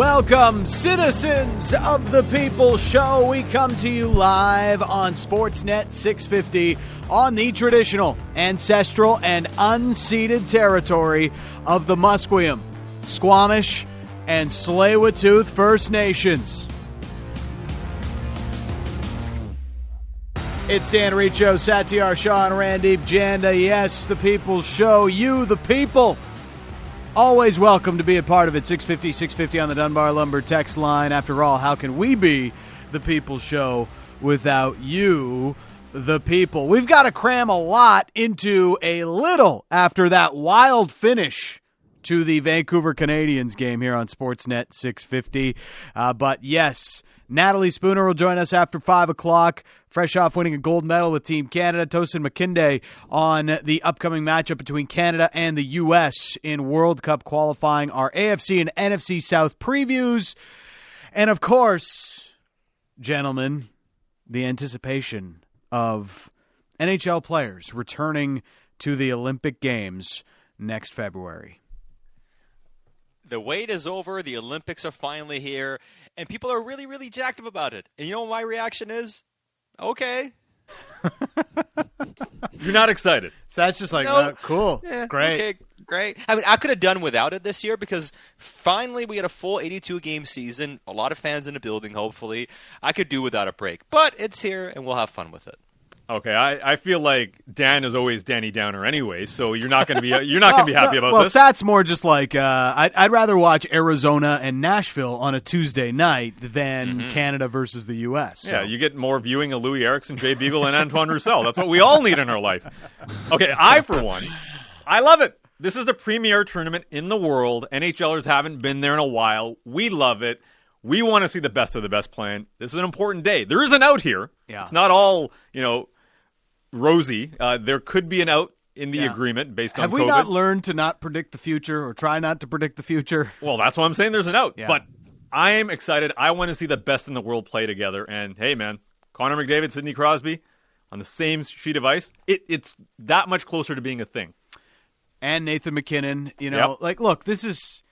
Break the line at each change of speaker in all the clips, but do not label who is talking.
Welcome, citizens of the People Show. We come to you live on Sportsnet 650 on the traditional, ancestral, and unceded territory of the Musqueam, Squamish, and Tsleil-Waututh First Nations. It's Dan Riccio, Satyar Shah, and Randeep Janda. Yes, the People Show. You, the people. Always welcome to be a part of it. 650 on the Dunbar Lumber text line. After all, how can we be the People Show without you, the people? We've got to cram a lot into a little after that wild finish to the Vancouver Canadians game here on Sportsnet 650. But yes, Natalie Spooner will join us after 5 o'clock. Fresh off winning a gold medal with Team Canada. Tosin McKinday on the upcoming matchup between Canada and the U.S. in World Cup qualifying. Our AFC and NFC South previews. And, of course, gentlemen, the anticipation of NHL players returning to the Olympic Games next February.
The wait is over. The Olympics are finally here. And people are really, really jacked up about it. And you know what my reaction is? Okay.
You're not excited.
So that's just like,
No.
Cool.
Yeah,
Great.
Okay, great. I mean, I could have done without it this year because finally we had a full 82-game season. A lot of fans in the building, hopefully. I could do without a break. But it's here, and we'll have fun with it.
Okay, I feel like Dan is always Danny Downer anyway, so you're not going to be happy about this.
Well, Sat's more just like I'd rather watch Arizona and Nashville on a Tuesday night than Canada versus the U.S. So.
Yeah, you get more viewing of Louis Erickson, Jay Beagle, and Antoine Roussel. That's what we all need in our life. Okay, for one, I love it. This is the premier tournament in the world. NHLers haven't been there in a while. We love it. We want to see the best of the best playing. This is an important day. There is an out here.
Yeah.
It's not all, rosy. There could be an out in the agreement based on
Have
COVID.
we not learned to not predict the future or try not to predict the future?
Well, that's why I'm saying there's an out.
Yeah.
But I am excited. I want to see the best in the world play together. And, hey, man, Connor McDavid, Sidney Crosby on the same sheet of ice, it's that much closer to being a thing.
And Nathan McKinnon,
Yep.
look, this is...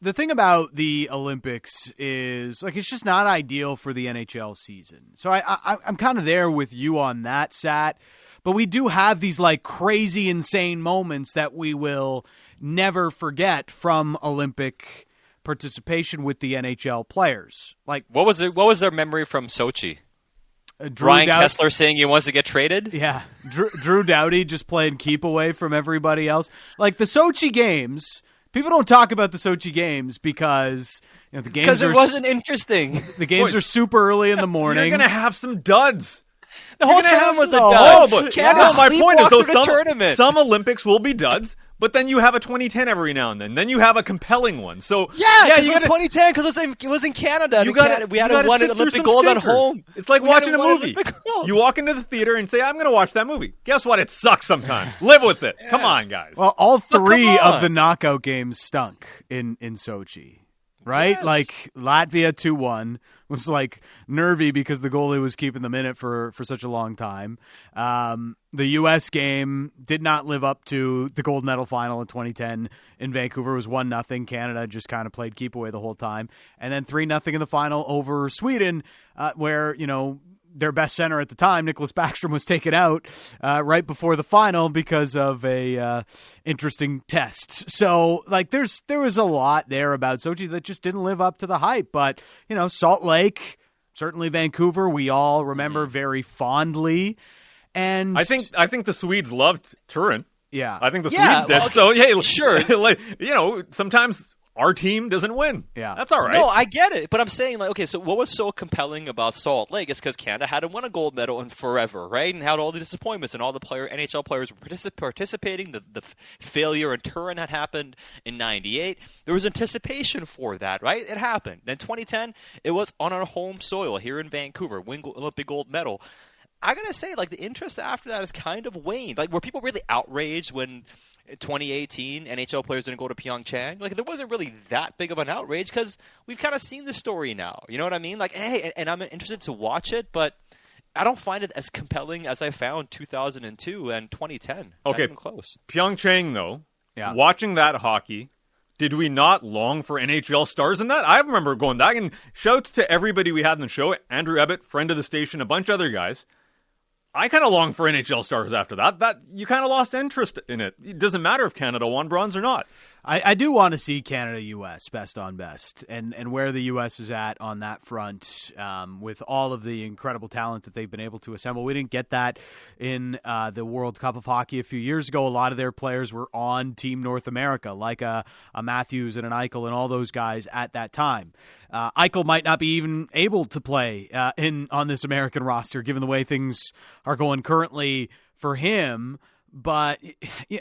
The thing about the Olympics is, it's just not ideal for the NHL season. So I'm kind of there with you on that, Sat. But we do have these, crazy, insane moments that we will never forget from Olympic participation with the NHL players. What
was their memory from Sochi?
Ryan
Kessler saying he wants to get traded?
Yeah. Drew Doughty just playing keep away from everybody else. The Sochi games... People don't talk about the Sochi games because the games
because it wasn't interesting.
The games are super early in the morning.
You're going to have some duds.
The whole time was a dud.
My point is,
tournament.
Some Olympics will be duds, but then you have a 2010 every now and then. Then you have a compelling one. So
because it was 2010 because it was in Canada. We had won an Olympic gold at home.
It's like watching a movie. You walk into the theater and say, I'm going to watch that movie. Guess what? It sucks sometimes. Live with it. Yeah. Come on, guys.
Well, all three of the knockout games stunk in Sochi. Right?
Yes.
Latvia 2-1 was nervy because the goalie was keeping them in it for such a long time. The U.S. game did not live up to the gold medal final in 2010 in Vancouver. It was 1-0. Canada just kind of played keep away the whole time. And then 3-0 in the final over Sweden, where, their best center at the time, Nicholas Backstrom, was taken out right before the final because of a interesting test. So, there was a lot there about Sochi that just didn't live up to the hype. But, Salt Lake, certainly Vancouver, we all remember very fondly. And
I think the Swedes loved Turin.
Yeah.
I think the Swedes did. So, hey,
sure.
Sometimes our team doesn't win.
Yeah.
That's all right.
No, I get it. But I'm saying, so what was so compelling about Salt Lake is because Canada hadn't won a gold medal in forever, right? And had all the disappointments, and all the NHL players were participating. The failure in Turin had happened in 98. There was anticipation for that, right? It happened. Then 2010, it was on our home soil here in Vancouver, win Olympic gold medal. I gotta say, the interest after that has kind of waned. Were people really outraged when 2018 NHL players didn't go to Pyeongchang? There wasn't really that big of an outrage because we've kind of seen the story now. You know what I mean? Hey, and I'm interested to watch it, but I don't find it as compelling as I found 2002 and 2010.
Okay,
not even close.
Pyeongchang though, watching that hockey Did we not long for NHL stars in that? I remember going back, and shouts to everybody we had in the show, Andrew Ebbett, friend of the station, a bunch of other guys. I kind of longed for NHL stars after that. That you kind of lost interest in it. It doesn't matter if Canada won bronze or not.
I do want to see Canada-U.S. best on best, and where the U.S. is at on that front with all of the incredible talent that they've been able to assemble. We didn't get that in the World Cup of Hockey a few years ago. A lot of their players were on Team North America, like a Matthews and an Eichel and all those guys at that time. Eichel might not be even able to play on this American roster, given the way things are going currently for him. But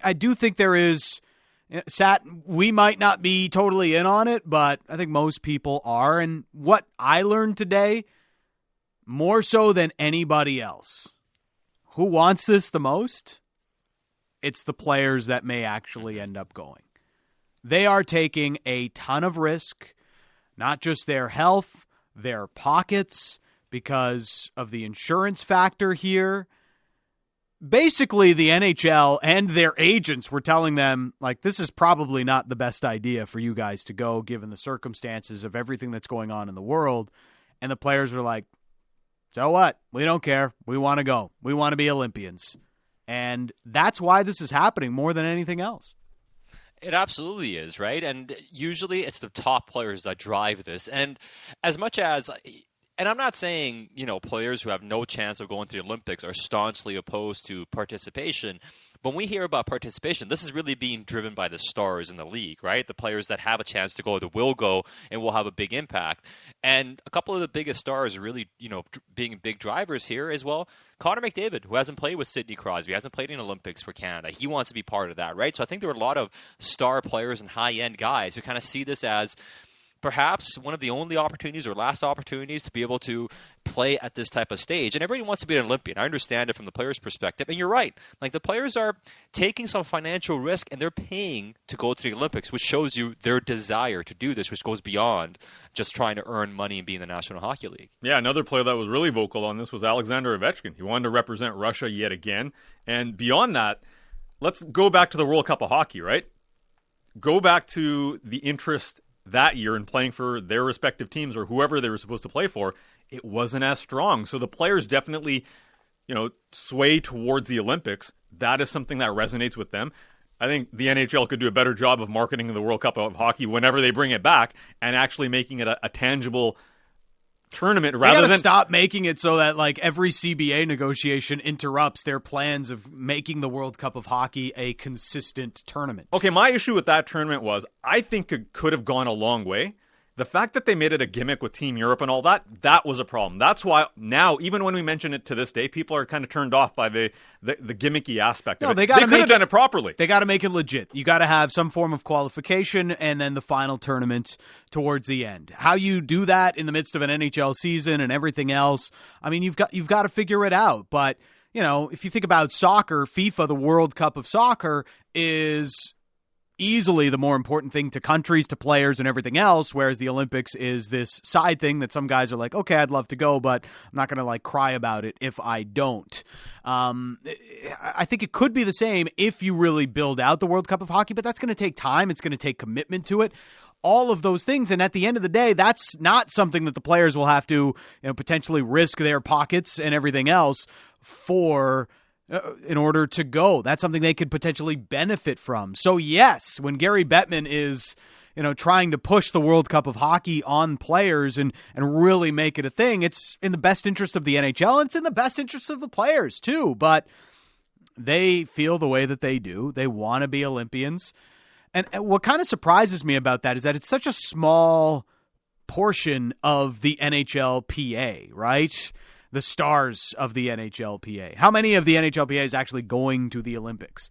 I do think there is... Sat, we might not be totally in on it, but I think most people are. And what I learned today, more so than anybody else, who wants this the most? It's the players that may actually end up going. They are taking a ton of risk, not just their health, their pockets, because of the insurance factor here. Basically, the NHL and their agents were telling them, like, this is probably not the best idea for you guys to go, given the circumstances of everything that's going on in the world. And the players were like, so what? We don't care. We want to go. We want to be Olympians. And that's why this is happening more than anything else.
It absolutely is, right? And usually it's the top players that drive this. And as much as... And I'm not saying, players who have no chance of going to the Olympics are staunchly opposed to participation. But when we hear about participation, this is really being driven by the stars in the league, right? The players that have a chance to go, that will go, and will have a big impact. And a couple of the biggest stars are really, being big drivers here as well. Connor McDavid, who hasn't played with Sidney Crosby, hasn't played in Olympics for Canada. He wants to be part of that, right? So I think there are a lot of star players and high-end guys who kind of see this as perhaps one of the only opportunities or last opportunities to be able to play at this type of stage. And everybody wants to be an Olympian. I understand it from the player's perspective. And you're right. Like, the players are taking some financial risk and they're paying to go to the Olympics, which shows you their desire to do this, which goes beyond just trying to earn money and be in the National Hockey League.
Yeah, another player that was really vocal on this was Alexander Ovechkin. He wanted to represent Russia yet again. And beyond that, let's go back to the World Cup of Hockey, right? Go back to the interest that year in playing for their respective teams or whoever they were supposed to play for. It wasn't as strong. So the players definitely, sway towards the Olympics. That is something that resonates with them. I think the NHL could do a better job of marketing the World Cup of Hockey whenever they bring it back and actually making it a tangible tournament rather than
stop making it so that like every CBA negotiation interrupts their plans of making the World Cup of Hockey a consistent tournament.
Okay, my issue with that tournament was I think it could have gone a long way. The fact that they made it a gimmick with Team Europe and all that was a problem. That's why now, even when we mention it to this day, people are kind of turned off by the gimmicky aspect of it. They could have done it properly.
They got to make it legit. You got to have some form of qualification and then the final tournament towards the end. How you do that in the midst of an NHL season and everything else, I mean, you've got to figure it out. But, if you think about soccer, FIFA, the World Cup of Soccer, is easily the more important thing to countries, to players, and everything else, whereas the Olympics is this side thing that some guys are like, okay, I'd love to go, but I'm not going to cry about it if I don't. I think it could be the same if you really build out the World Cup of Hockey, but that's going to take time. It's going to take commitment to it. All of those things, and at the end of the day, that's not something that the players will have to potentially risk their pockets and everything else for in order to go. That's something they could potentially benefit from. So yes, when Gary Bettman is, trying to push the World Cup of Hockey on players and really make it a thing, it's in the best interest of the NHL and it's in the best interest of the players too. But they feel the way that they do. They want to be Olympians. And what kind of surprises me about that is that it's such a small portion of the NHLPA, right? The stars of the NHLPA. How many of the NHLPA is actually going to the Olympics?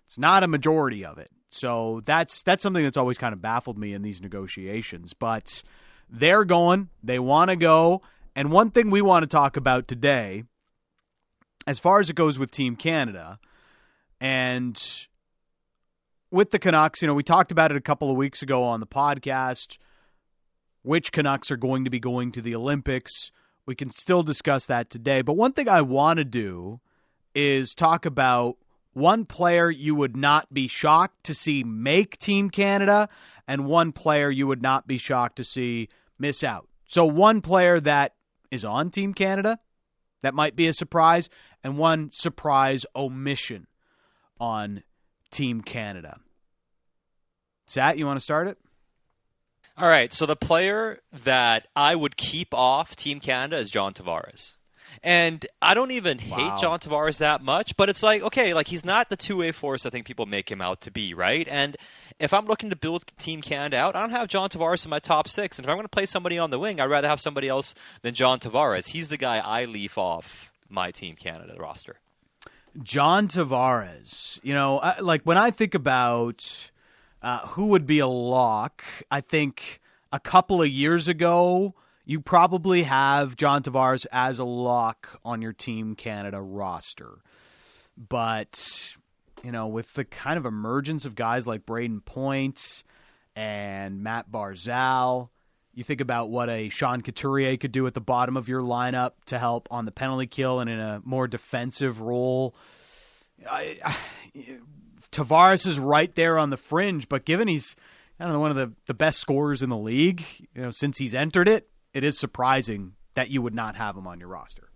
It's not a majority of it. So that's something that's always kind of baffled me in these negotiations. But they're going. They want to go. And one thing we want to talk about today, as far as it goes with Team Canada, and with the Canucks, we talked about it a couple of weeks ago on the podcast, which Canucks are going to be going to the Olympics. We can still discuss that today. But one thing I want to do is talk about one player you would not be shocked to see make Team Canada, and one player you would not be shocked to see miss out. So one player that is on Team Canada that might be a surprise, and one surprise omission on Team Canada. Sat, you want to start it?
All right, so the player that I would keep off Team Canada is John Tavares. And I don't even hate John Tavares that much, but it's like, okay, like he's not the two-way force I think people make him out to be, right? And if I'm looking to build Team Canada out, I don't have John Tavares in my top 6. And if I'm going to play somebody on the wing, I'd rather have somebody else than John Tavares. He's the guy I leave off my Team Canada roster.
John Tavares, like when I think about who would be a lock, I think a couple of years ago, you probably have John Tavares as a lock on your Team Canada roster. But, with the kind of emergence of guys like Braden Point and Matt Barzal, you think about what a Sean Couturier could do at the bottom of your lineup to help on the penalty kill and in a more defensive role. Tavares is right there on the fringe, but given he's one of the best scorers in the league, since he's entered it, it is surprising that you would not have him on your roster.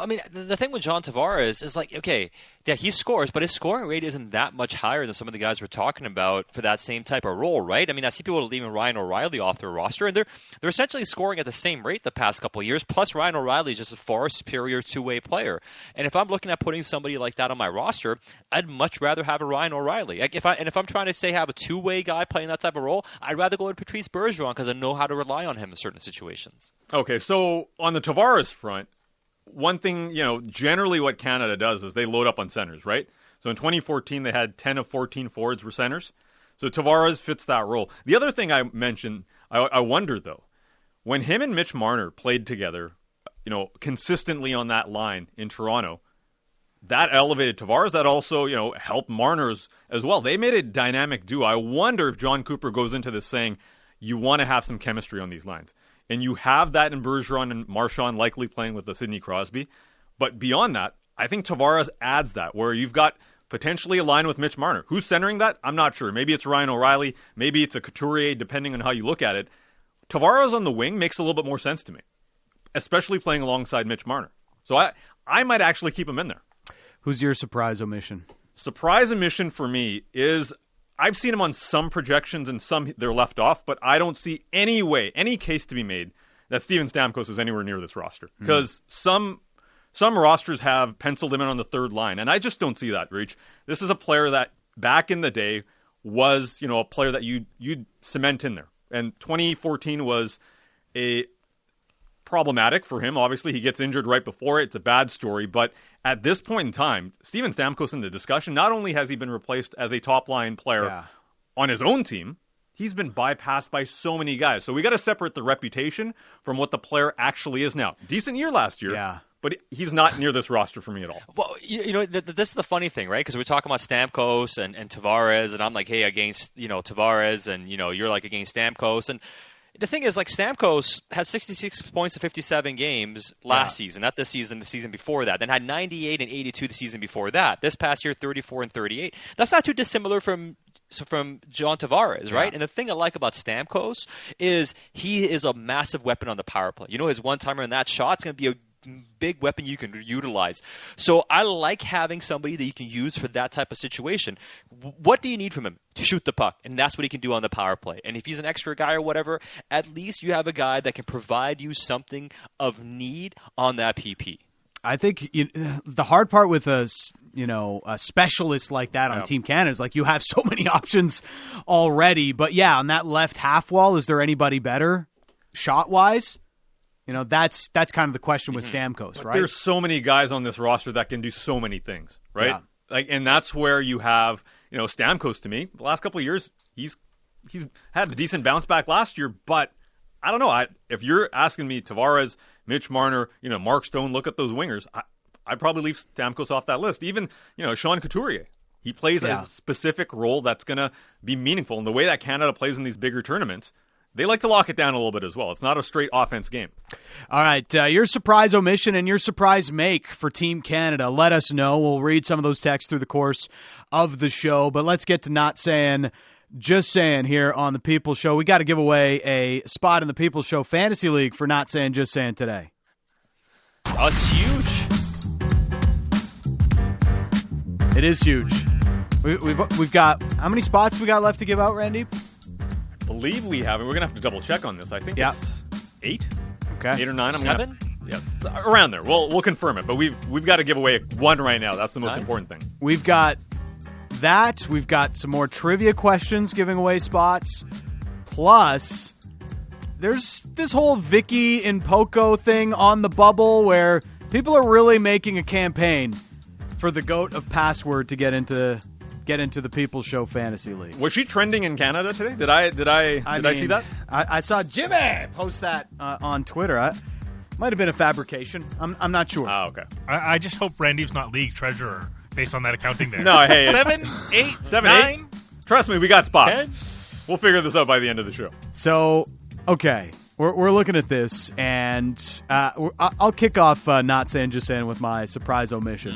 I mean, the thing with John Tavares is like, okay, yeah, he scores, but his scoring rate isn't that much higher than some of the guys we're talking about for that same type of role, right? I mean, I see people leaving Ryan O'Reilly off their roster, and they're essentially scoring at the same rate the past couple of years, plus Ryan O'Reilly is just a far superior two-way player. And if I'm looking at putting somebody like that on my roster, I'd much rather have a Ryan O'Reilly. Like if I'm trying to say have a two-way guy playing that type of role, I'd rather go with Patrice Bergeron because I know how to rely on him in certain situations.
Okay, so on the Tavares front, one thing, generally what Canada does is they load up on centers, right? So in 2014, they had 10 of 14 forwards were centers. So Tavares fits that role. The other thing I mentioned, I wonder, though, when him and Mitch Marner played together, consistently on that line in Toronto, that elevated Tavares. That also, helped Marner as well. They made a dynamic duo. I wonder if John Cooper goes into this saying, you want to have some chemistry on these lines. And you have that in Bergeron and Marchand likely playing with the Sidney Crosby. But beyond that, I think Tavares adds that, where you've got potentially a line with Mitch Marner. Who's centering that? I'm not sure. Maybe it's Ryan O'Reilly. Maybe it's a Couturier, depending on how you look at it. Tavares on the wing makes a little bit more sense to me, especially playing alongside Mitch Marner. So I might actually keep him in there.
Who's your surprise omission?
Surprise omission for me is, I've seen him on some projections and some they're left off, but I don't see any case to be made that Steven Stamkos is anywhere near this roster. Because some rosters have penciled him in on the third line, and I just don't see that, Reach. This is a player that back in the day was, a player that you'd cement in there. And 2014 was a problematic for him. Obviously, he gets injured right before it. It's a bad story, but at this point in time, Steven Stamkos in the discussion, not only has he been replaced as a top-line player on his own team, he's been bypassed by so many guys. So we got to separate the reputation from what the player actually is now. Decent year last year, but he's not near this roster for me at all.
Well, this is the funny thing, right? Because we're talking about Stamkos and Tavares, and I'm like, hey, against, Tavares, and, you're like against Stamkos, and the thing is, like, Stamkos had 66 points in 57 games last season, not this season, the season before that. Then had 98 and 82 the season before that. This past year, 34 and 38. That's not too dissimilar from John Tavares, right? And the thing I like about Stamkos is he is a massive weapon on the power play. His one-timer in that shot's going to be a big weapon you can utilize. So I like having somebody that you can use for that type of situation. What do you need from him? To shoot the puck, and that's what he can do on the power play. And if he's an extra guy or whatever, at least you have a guy that can provide you something of need on that PP.
I think the hard part with a specialist like that on Team Canada is like you have so many options already. But on that left half wall, is there anybody better shot-wise? That's kind of the question with Stamkos, right?
There's so many guys on this roster that can do so many things, right? Yeah. And that's where you have, Stamkos to me. The last couple of years, he's had a decent bounce back last year, but I don't know. If you're asking me Tavares, Mitch Marner, Mark Stone, look at those wingers, I'd probably leave Stamkos off that list. Even, Sean Couturier. He plays a specific role that's going to be meaningful. And the way that Canada plays in these bigger tournaments, they like to lock it down a little bit as well. It's not a straight offense game.
All right, your surprise omission and your surprise make for Team Canada. Let us know. We'll read some of those texts through the course of the show. But let's get to not saying, just saying here on the People's Show. We got to give away a spot in the People's Show Fantasy League for not saying, just saying today.
Oh, it's huge.
It is huge. We've got, how many spots we got left to give out, Randy?
I believe we have, and we're going to have to double check on this. I think it's 8.
Okay.
8 or 9.
7?
Yes, around there. We'll confirm it, but we've got to give away 1 right now. That's the most important thing.
We've got that. We've got some more trivia questions giving away spots. Plus, there's this whole Vicky and Poco thing on the bubble where people are really making a campaign for the GOAT of password to get into the People's Show Fantasy League.
Was she trending in Canada today? Did I see that?
I saw Jimmy post that on Twitter. Might have been a fabrication. I'm not sure.
Oh, okay.
I just hope Randy's not league treasurer based on that accounting there.
No, hey.
7, 8, 9?
8? Trust me, we got spots.
10?
We'll figure this out by the end of the show.
So, okay. We're looking at this, and I'll kick off not saying, just saying with my surprise omission.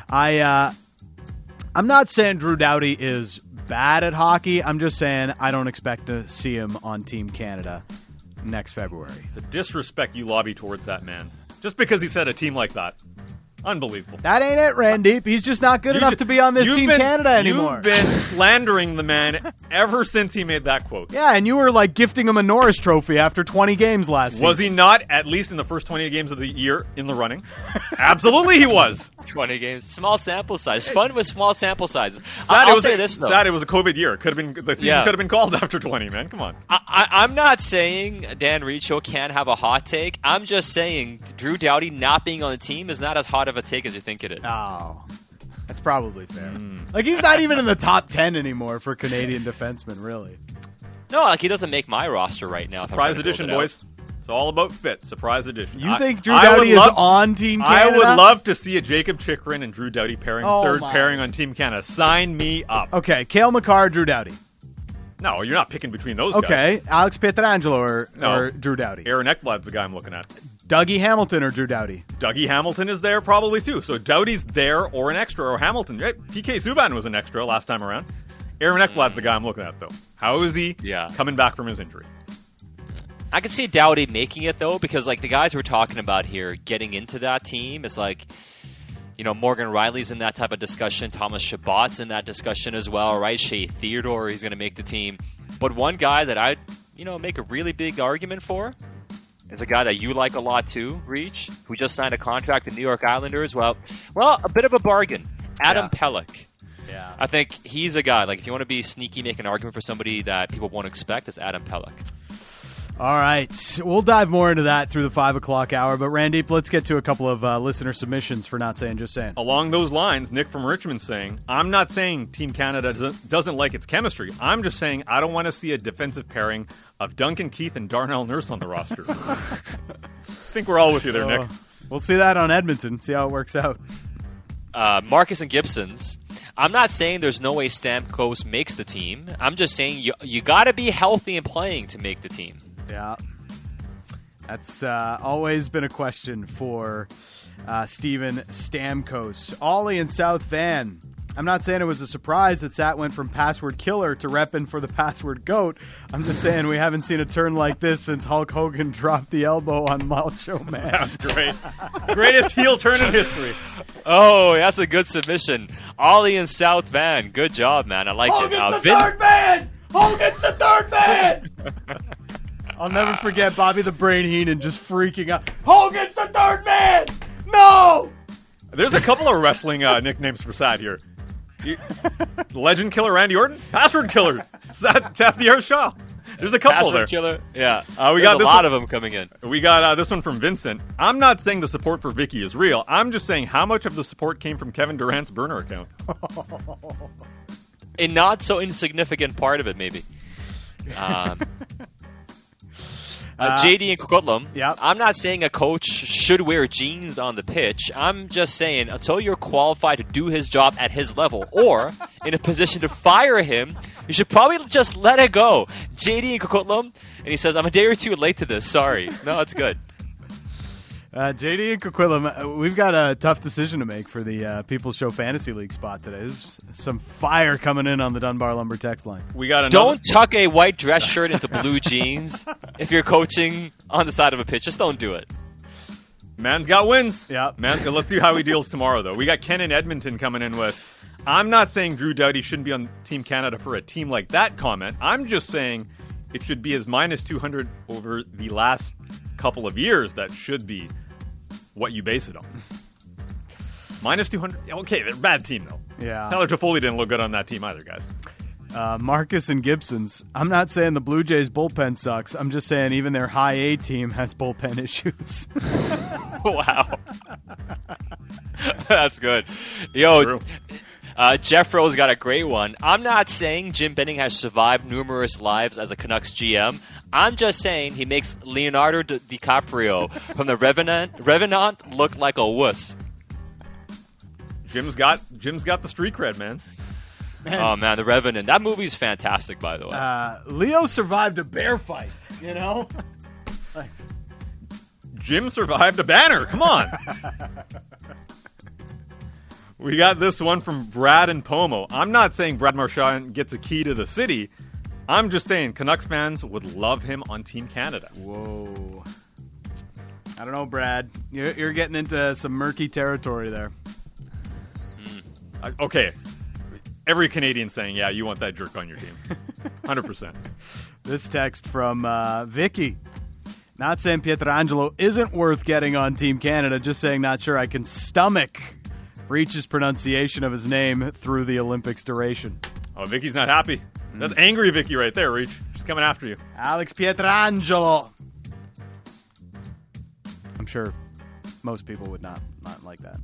I'm not saying Drew Doughty is bad at hockey. I'm just saying I don't expect to see him on Team Canada next February.
The disrespect you lobby towards that man. Just because he said a team like that. Unbelievable.
That ain't it, Randy. He's just not good enough to be on this Team Canada anymore.
You've been slandering the man ever since he made that quote.
Yeah, and you were like gifting him a Norris Trophy after 20 games last season.
Was he not, at least in the first 20 games of the year, in the running? Absolutely he was.
20 games. Small sample size. Fun with small sample sizes.
Sad
I'll say this, though.
Sad it was a COVID year. The season could have been called after 20, man. Come on.
I'm not saying Dan Riccio can't have a hot take. I'm just saying Drew Doughty not being on the team is not as hot of a take as you think it is.
Oh, that's probably fair. Like, he's not even in the top 10 anymore for Canadian defensemen, really.
No, like he doesn't make my roster right now.
Surprise edition, boys. It's all about fit. Surprise edition.
You think Drew Doughty is on Team Canada?
I would love to see a Jacob Chychrun and Drew Doughty pairing, third
my.
pairing on Team Canada. Sign me up.
Okay, Cale Makar, Drew Doughty.
No, you're not picking between those guys.
Okay, Alex Pietrangelo or Drew Doughty.
Aaron Ekblad's the guy I'm looking at.
Dougie Hamilton or Drew Doughty?
Dougie Hamilton is there probably too. So Doughty's there or an extra or Hamilton. Right? PK Subban was an extra last time around. Aaron Ekblad's the guy I'm looking at though. How is he coming back from his injury?
I can see Doughty making it though because like the guys we're talking about here getting into that team is like, you know, Morgan Riley's in that type of discussion. Thomas Chabot's in that discussion as well, right? Shea Theodore, he's going to make the team. But one guy that I'd, make a really big argument for is a guy that you like a lot too, Reach, who just signed a contract with New York Islanders. Well, a bit of a bargain. Adam Pelech.
Yeah.
I think he's a guy, like if you want to be sneaky, make an argument for somebody that people won't expect, it's Adam Pelech.
All right. We'll dive more into that through the 5 o'clock hour. But, Randeep, let's get to a couple of listener submissions for not saying, just saying.
Along those lines, Nick from Richmond saying, I'm not saying Team Canada doesn't like its chemistry. I'm just saying I don't want to see a defensive pairing of Duncan Keith and Darnell Nurse on the roster. I think we're all with you there, Nick.
We'll see that on Edmonton, see how it works out.
Marcus and Gibson's. I'm not saying there's no way Stamkos makes the team. I'm just saying you got to be healthy and playing to make the team.
Yeah. That's always been a question for Steven Stamkos. Ollie in South Van. I'm not saying it was a surprise that Sat went from password killer to repping for the password GOAT. I'm just saying we haven't seen a turn like this since Hulk Hogan dropped the elbow on Macho Man.
That's great. Greatest heel turn in history.
Oh, that's a good submission. Ollie in South Van. Good job, man. I like it.
Hogan's the third man! Hogan's the third man! I'll never forget Bobby the Brain Heenan just freaking out. Hogan's the third man! No!
There's a couple of wrestling nicknames for Sat here. Legend Killer Randy Orton, Password Killer Safdie Shaw. There's a couple
Password
there.
Killer, yeah.
We got
a lot of them coming in.
We got this one from Vincent. I'm not saying the support for Vicky is real. I'm just saying how much of the support came from Kevin Durant's burner account.
A not so insignificant part of it, maybe. JD and Coquitlam.
Yep.
I'm not saying a coach should wear jeans on the pitch. I'm just saying until you're qualified to do his job at his level or in a position to fire him, you should probably just let it go. JD and Coquitlam, And he says, I'm a day or two late to this. Sorry. No, it's good.
JD and Coquitlam, we've got a tough decision to make for the People's Show Fantasy League spot today. There's some fire coming in on the Dunbar Lumber text line.
We got another.
Don't tuck a white dress shirt into blue jeans if you're coaching on the side of a pitch. Just don't do it.
Man's got wins.
Yeah.
Let's see how he deals tomorrow, though. We got Ken in Edmonton coming in with, I'm not saying Drew Doughty shouldn't be on Team Canada for a team like that comment. I'm just saying it should be his minus 200 over the last couple of years. That should be what you base it on. Minus 200. Okay, they're a bad team, though.
Yeah.
Tyler Toffoli didn't look good on that team either, guys.
Marcus and Gibson's. I'm not saying the Blue Jays bullpen sucks. I'm just saying even their high A team has bullpen issues.
Wow. That's good. Yo, Jeff Rose got a great one. I'm not saying Jim Benning has survived numerous lives as a Canucks GM. I'm just saying he makes Leonardo DiCaprio from The Revenant look like a wuss.
Jim's got the street cred, man.
Oh, man, The Revenant. That movie's fantastic, by the way.
Leo survived a bear fight, you know?
Jim survived a banner. Come on. We got this one from Brad and Pomo. I'm not saying Brad Marchand gets a key to the city. I'm just saying Canucks fans would love him on Team Canada.
Whoa. I don't know, Brad. You're getting into some murky territory there.
Okay. Every Canadian saying, yeah, you want that jerk on your team. 100%.
This text from Vicky. Not saying Pietrangelo isn't worth getting on Team Canada, just saying not sure I can stomach Reach's pronunciation of his name through the Olympics duration.
Oh, Vicky's not happy. That's angry Vicky right there, Reach. She's coming after you.
Alex Pietrangelo. I'm sure most people would not like that.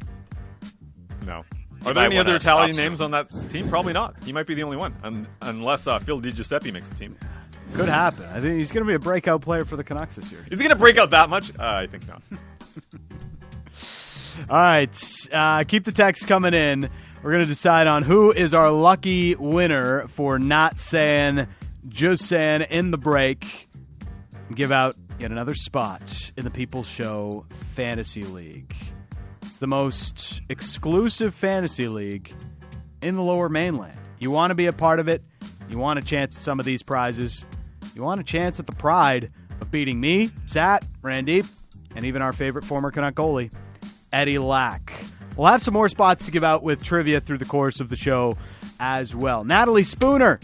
No. Are there any other Italian names on that team? Probably not. He might be the only one, unless Phil DiGiuseppe makes the team.
Could happen. I think he's going to be a breakout player for the Canucks this year.
Is he going to break out that much? I think not.
All right. Keep the text coming in. We're going to decide on who is our lucky winner for not saying, just saying in the break. Give out yet another spot in the People's Show Fantasy League. It's the most exclusive fantasy league in the Lower Mainland. You want to be a part of it. You want a chance at some of these prizes. You want a chance at the pride of beating me, Sat, Randeep, and even our favorite former Canuck goalie, Eddie Lack. We'll have some more spots to give out with trivia through the course of the show as well. Natalie Spooner,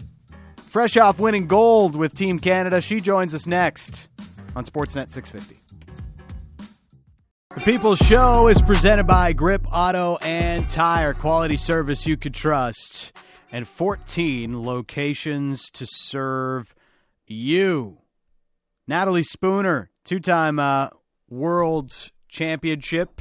fresh off winning gold with Team Canada. She joins us next on Sportsnet 650. The People's Show is presented by Grip Auto and Tire. Quality service you could trust. And 14 locations to serve you. Natalie Spooner, two-time World Championship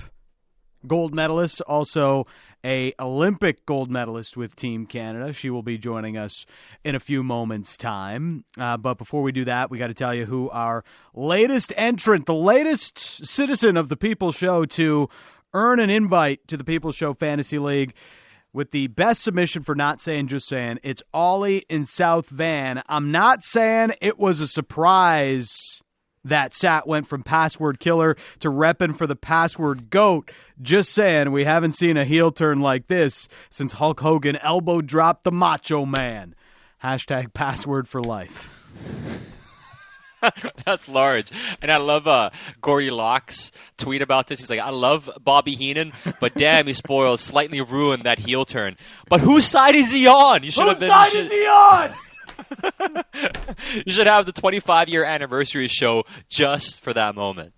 gold medalist, also a Olympic gold medalist with Team Canada. She will be joining us in a few moments' time. But before we do that, we got to tell you who our latest entrant, the latest citizen of the People's Show to earn an invite to the People's Show Fantasy League with the best submission for not saying, just saying. It's Ollie in South Van. I'm not saying it was a surprise that Sat went from password killer to repping for the password goat. Just saying, we haven't seen a heel turn like this since Hulk Hogan elbow dropped the Macho Man. Hashtag password for life.
That's large. And I love Gordy Locke's tweet about this. He's like, I love Bobby Heenan, but damn, he spoiled, slightly ruined that heel turn. But whose side is he on?
Whose side is he on?
You should have the 25-year anniversary show just for that moment.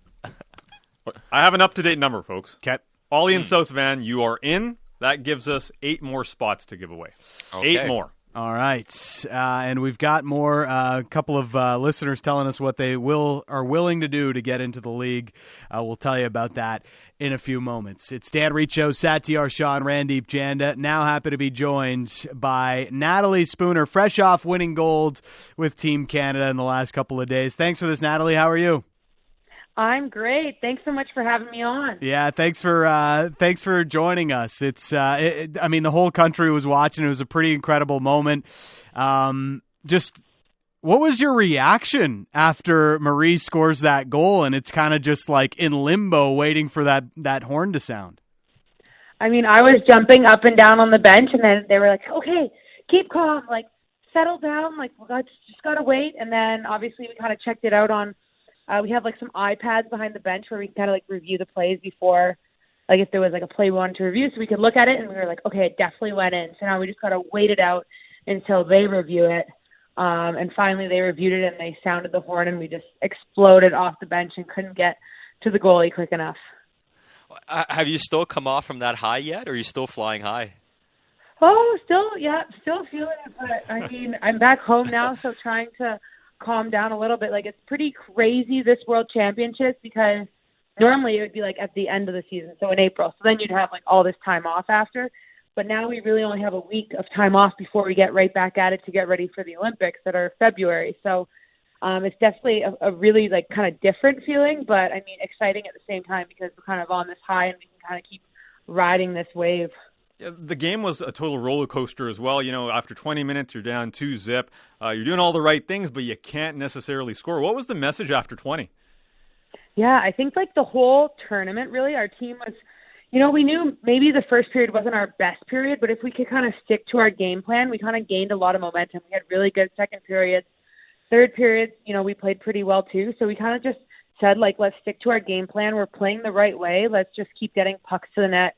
I have an up-to-date number, folks.
Okay.
Ollie in South Van, you are in. That gives us 8 more spots to give away.
Okay.
8 more.
All right. And we've got more, a couple of listeners telling us what they are willing to do to get into the league. We'll tell you about that in a few moments. It's Dan Riccio, Satyar Shah, and Randeep Janda. Now happy to be joined by Natalie Spooner, fresh off winning gold with Team Canada in the last couple of days. Thanks for this, Natalie. How are you?
I'm great. Thanks so much for having me on.
Yeah, thanks for joining us. It's the whole country was watching. It was a pretty incredible moment. Just What was your reaction after Marie scores that goal and it's kind of just like in limbo waiting for that horn to sound?
I mean, I was jumping up and down on the bench, and then they were like, okay, keep calm, like, settle down, like, we just got to wait. And then, obviously, we kind of checked it out on we have, like, some iPads behind the bench where we can kind of, like, review the plays before, like, if there was, like, a play we wanted to review, so we could look at it, and we were like, okay, it definitely went in. So now we just got to wait it out until they review it. And finally, they reviewed it, and they sounded the horn, and we just exploded off the bench and couldn't get to the goalie quick enough.
Have you still come off from that high yet, or are you still flying high?
Oh, still feeling it, but I mean, I'm back home now, so trying to calm down a little bit. Like, it's pretty crazy, this World Championships, because normally it would be like at the end of the season, so in April. So then you'd have like all this time off after. But now we really only have a week of time off before we get right back at it to get ready for the Olympics that are February. So it's definitely a really like kind of different feeling, but I mean exciting at the same time because we're kind of on this high and we can kind of keep riding this wave.
The game was a total roller coaster as well. You know, after 20 minutes, you're down 2-0. You're doing all the right things, but you can't necessarily score. What was the message after 20?
Yeah, I think like the whole tournament, really, our team was, you know, we knew maybe the first period wasn't our best period, but if we could kind of stick to our game plan, we kind of gained a lot of momentum. We had really good second periods. Third period, you know, we played pretty well too. So we kind of just said, like, let's stick to our game plan. We're playing the right way. Let's just keep getting pucks to the net,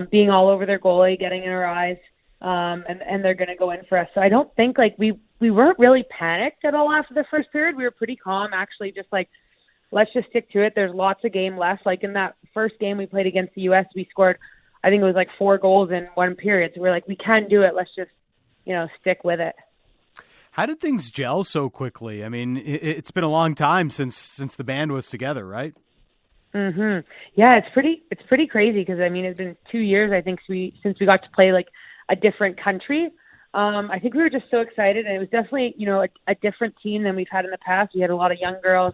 being all over their goalie, getting in our eyes, and they're going to go in for us. So I don't think, like, we weren't really panicked at all after the first period. We were pretty calm, actually, just like, let's just stick to it. There's lots of game left. Like in that first game we played against the U.S., we scored, I think it was like 4 goals in one period. So we're like, we can do it. Let's just, you know, stick with it.
How did things gel so quickly? I mean, it's been a long time since the band was together, right?
Mm-hmm. Yeah, it's pretty crazy because, I mean, it's been 2 years, I think, since we got to play like a different country. I think we were just so excited, and it was definitely, you know, a different team than we've had in the past. We had a lot of young girls.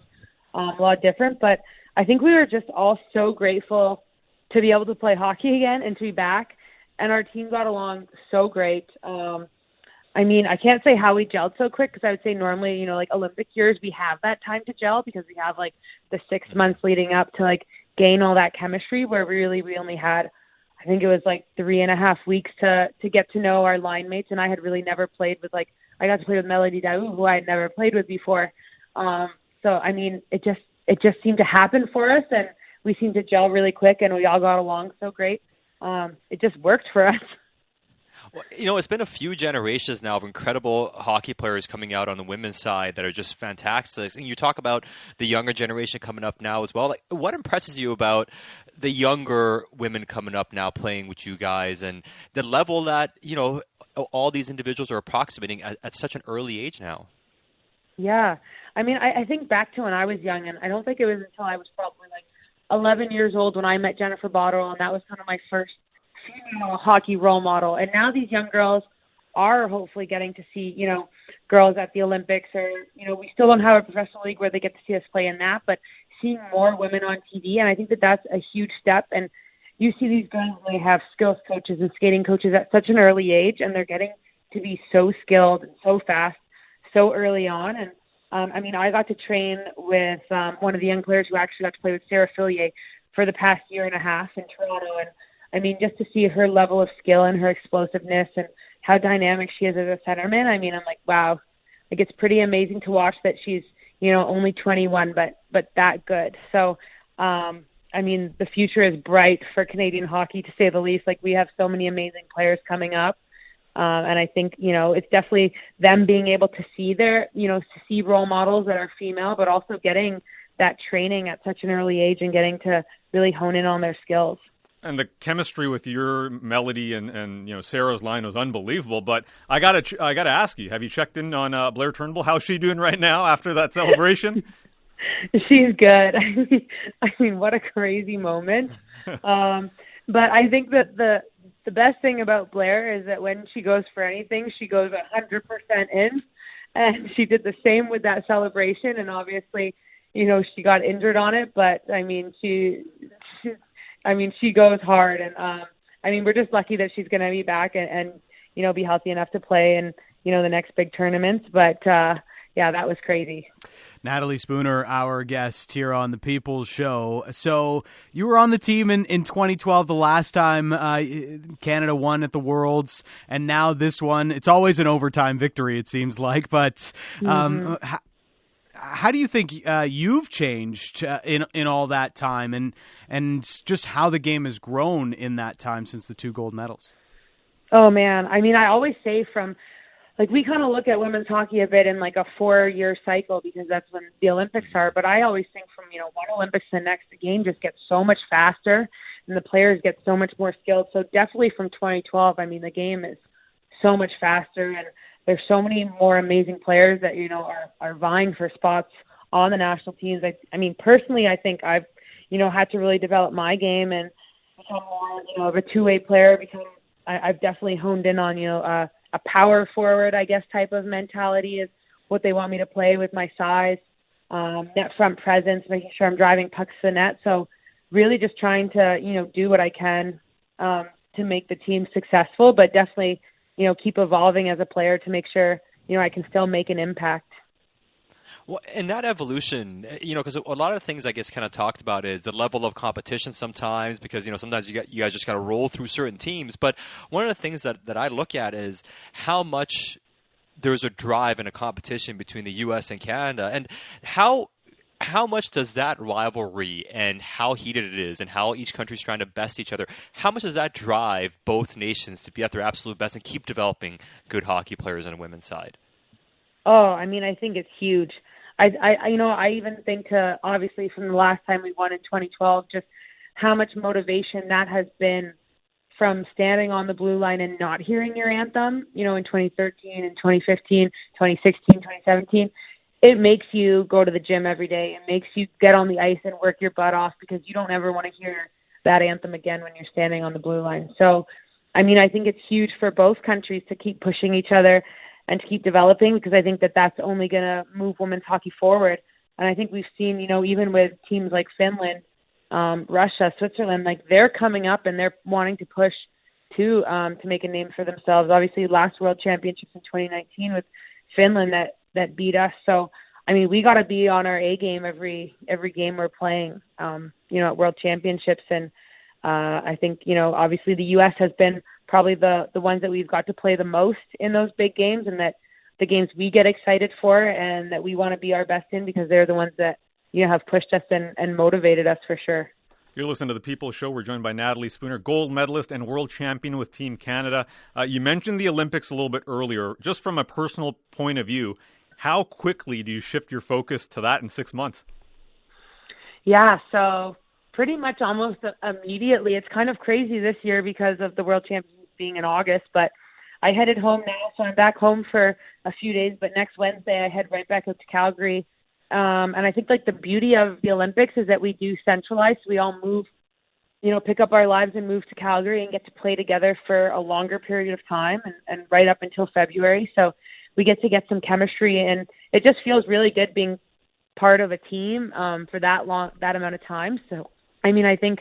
A lot different, but I think we were just all so grateful to be able to play hockey again and to be back, and our team got along so great. I mean, I can't say how we gelled so quick because I would say normally, you know, like Olympic years, we have that time to gel because we have like the 6 months leading up to like gain all that chemistry, where we only had, I think it was like 3.5 weeks to get to know our line mates, and I had really never played with, like, I got to play with Melody Daou, who I had never played with before. So, I mean, it just seemed to happen for us, and we seemed to gel really quick, and we all got along so great. It just worked for us.
Well, you know, it's been a few generations now of incredible hockey players coming out on the women's side that are just fantastic. And you talk about the younger generation coming up now as well. Like, what impresses you about the younger women coming up now playing with you guys and the level that, you know, all these individuals are approximating at such an early age now?
Yeah. I mean, I think back to when I was young, and I don't think it was until I was probably like 11 years old when I met Jennifer Botterill, and that was kind of my first female hockey role model. And now these young girls are hopefully getting to see, you know, girls at the Olympics, or, you know, we still don't have a professional league where they get to see us play in that, but seeing more women on TV, and I think that that's a huge step. And you see these girls, they have skills coaches and skating coaches at such an early age, and they're getting to be so skilled and so fast so early on. And I mean, I got to train with one of the young players who actually got to play with Sarah Fillier for the past 1.5 years in Toronto. And I mean, just to see her level of skill and her explosiveness and how dynamic she is as a centerman, I mean, I'm like, wow. Like, it's pretty amazing to watch that she's, you know, only 21, but that good. So, I mean, the future is bright for Canadian hockey, to say the least. Like, we have so many amazing players coming up. And I think, you know, it's definitely them being able to see to see role models that are female, but also getting that training at such an early age and getting to really hone in on their skills.
And the chemistry with your Melody and you know, Sarah's line was unbelievable. But I gotta ask you, have you checked in on Blair Turnbull? How's she doing right now after that celebration?
She's good. I mean, what a crazy moment. But I think that the best thing about Blair is that when she goes for anything, she goes 100% in, and she did the same with that celebration. And obviously, you know, she got injured on it, but I mean, she goes hard. And I mean, we're just lucky that she's going to be back and you know, be healthy enough to play in, you know, the next big tournaments. But yeah, that was crazy.
Natalie Spooner, our guest here on the People's Show. So you were on the team in 2012, the last time Canada won at the Worlds, and now this one. It's always an overtime victory, it seems like. But how do you think you've changed in all that time, and just how the game has grown in that time since the 2 gold medals?
Oh, man. I mean, I always say we kind of look at women's hockey a bit in like a 4-year cycle because that's when the Olympics are. But I always think from, one Olympics to the next, the game just gets so much faster and the players get so much more skilled. So definitely from 2012, I mean, the game is so much faster and there's so many more amazing players that, are vying for spots on the national teams. I mean, personally, I think I've, had to really develop my game and become more, of a two-way player. I've definitely honed in on, a power forward, I guess, type of mentality is what they want me to play with my size, net front presence, making sure I'm driving pucks to the net. So really just trying to, do what I can to make the team successful, but definitely, keep evolving as a player to make sure, I can still make an impact.
Well, in that evolution, because a lot of things I guess kind of talked about is the level of competition sometimes, because sometimes you guys just got to roll through certain teams. But one of the things that I look at is how much there's a drive and a competition between the U.S. and Canada, and how much does that rivalry and how heated it is and how each country's trying to best each other, how much does that drive both nations to be at their absolute best and keep developing good hockey players on the women's side?
Oh, I mean, I think it's huge. I even think obviously from the last time we won in 2012, just how much motivation that has been from standing on the blue line and not hearing your anthem, in 2013 and 2015, 2016, 2017. It makes you go to the gym every day. It makes you get on the ice and work your butt off because you don't ever want to hear that anthem again when you're standing on the blue line. So, I mean, I think it's huge for both countries to keep pushing each other and to keep developing, because I think that that's only going to move women's hockey forward. And I think we've seen, even with teams like Finland, Russia, Switzerland, like they're coming up and they're wanting to push to make a name for themselves. Obviously, last World Championships in 2019 with Finland that beat us. So, I mean, we got to be on our A game every game we're playing, at World Championships. And I think, obviously the U.S. has been probably the ones that we've got to play the most in those big games, and that the games we get excited for and that we want to be our best in, because they're the ones that, have pushed us and motivated us for sure.
You're listening to The People's Show. We're joined by Natalie Spooner, gold medalist and world champion with Team Canada. You mentioned the Olympics a little bit earlier. Just from a personal point of view, how quickly do you shift your focus to that in 6 months?
Yeah, so pretty much almost immediately. It's kind of crazy this year because of the World Championships being in August, but I headed home now, so I'm back home for a few days, but next Wednesday I head right back out to Calgary. And I think the beauty of the Olympics is that we do centralize. So we all move, pick up our lives and move to Calgary and get to play together for a longer period of time and right up until February. So we get some chemistry, and it just feels really good being part of a team for that amount of time. So, I mean, I think,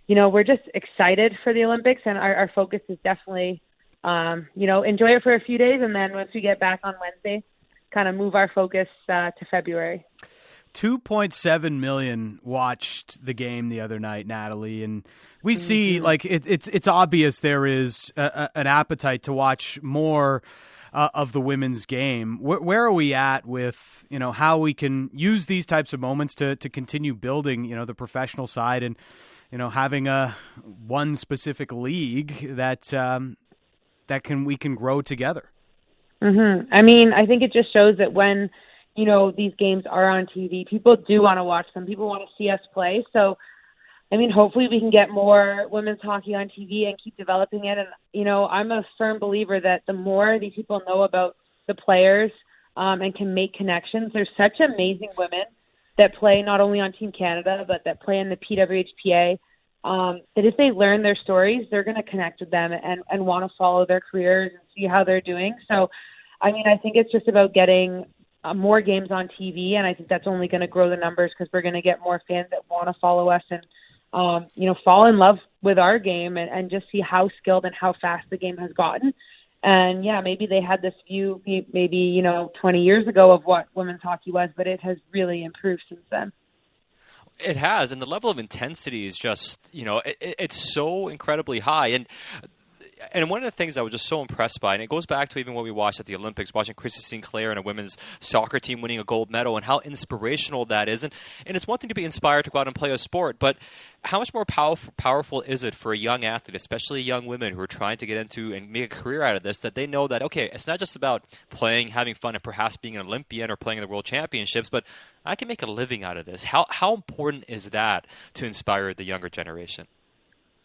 we're just excited for the Olympics, and our focus is definitely, enjoy it for a few days. And then once we get back on Wednesday, kind of move our focus to February.
2.7 million watched the game the other night, Natalie, and we see it's obvious there is an appetite to watch more of the women's game. Where are we at with how we can use these types of moments to continue building the professional side and having one specific league that we can grow together?
Mm-hmm. I mean, I think it just shows that when, these games are on TV, people do want to watch them. People want to see us play. So, I mean, hopefully we can get more women's hockey on TV and keep developing it. And, I'm a firm believer that the more these people know about the players and can make connections, there's such amazing women that play not only on Team Canada, but that play in the PWHPA, that if they learn their stories, they're going to connect with them and want to follow their careers and see how they're doing. So, I mean, I think it's just about getting more games on TV, and I think that's only going to grow the numbers because we're going to get more fans that want to follow us and, fall in love with our game and just see how skilled and how fast the game has gotten. And yeah, maybe they had this view maybe 20 years ago of what women's hockey was, but it has really improved since then.
It has, and the level of intensity is just, it's so incredibly high. And one of the things I was just so impressed by, and it goes back to even what we watched at the Olympics, watching Chrissy Sinclair and a women's soccer team winning a gold medal, and how inspirational that is. And it's one thing to be inspired to go out and play a sport, but how much more powerful is it for a young athlete, especially young women who are trying to get into and make a career out of this, that they know that, okay, it's not just about playing, having fun, and perhaps being an Olympian or playing in the World Championships, but I can make a living out of this. How important is that to inspire the younger generation?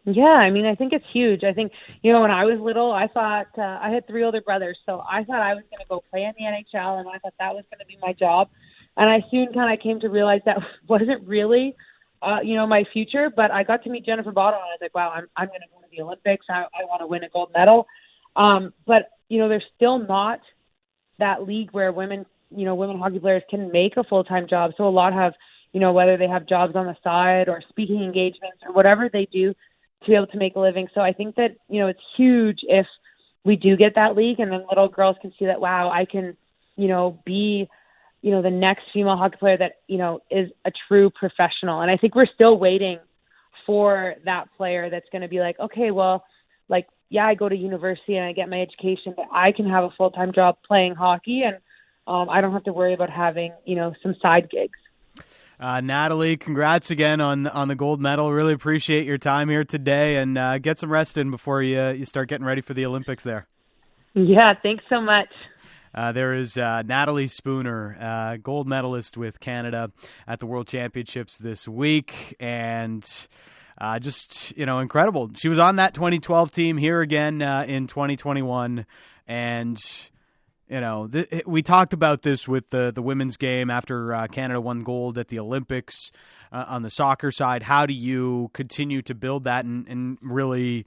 Yeah, I mean, I think it's huge. I think, when I was little, I thought, I had 3 older brothers, so I thought I was going to go play in the NHL, and I thought that was going to be my job. And I soon kind of came to realize that wasn't really, my future, but I got to meet Jennifer Bottle, and I was like, wow, I'm going to go to the Olympics. I want to win a gold medal. But, there's still not that league where women hockey players can make a full-time job. So a lot have, whether they have jobs on the side or speaking engagements or whatever they do, to be able to make a living. So I think that, it's huge if we do get that league, and then little girls can see that, wow, I can, be, the next female hockey player that, is a true professional. And I think we're still waiting for that player that's going to be like, okay, well, like, yeah, I go to university and I get my education, but I can have a full-time job playing hockey, and I don't have to worry about having, some side gigs.
Natalie, congrats again on the gold medal. Really appreciate your time here today, and get some rest in before you start getting ready for the Olympics there.
Yeah, thanks so much.
There is Natalie Spooner, gold medalist with Canada at the World Championships this week, and just, incredible. She was on that 2012 team here again in 2021, and we talked about this with the women's game after Canada won gold at the Olympics on the soccer side. How do you continue to build that and really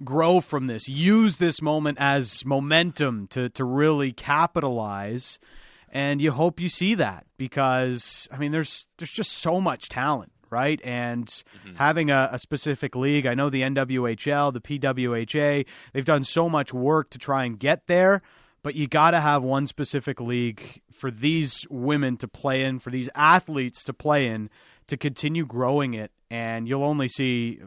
grow from this? Use this moment as momentum to really capitalize, and you hope you see that because, I mean, there's just so much talent. Right. And having a specific league, I know the NWHL, the PWHA, they've done so much work to try and get there. But you got to have one specific league for these women to play in, for these athletes to play in, to continue growing it. And you'll only see,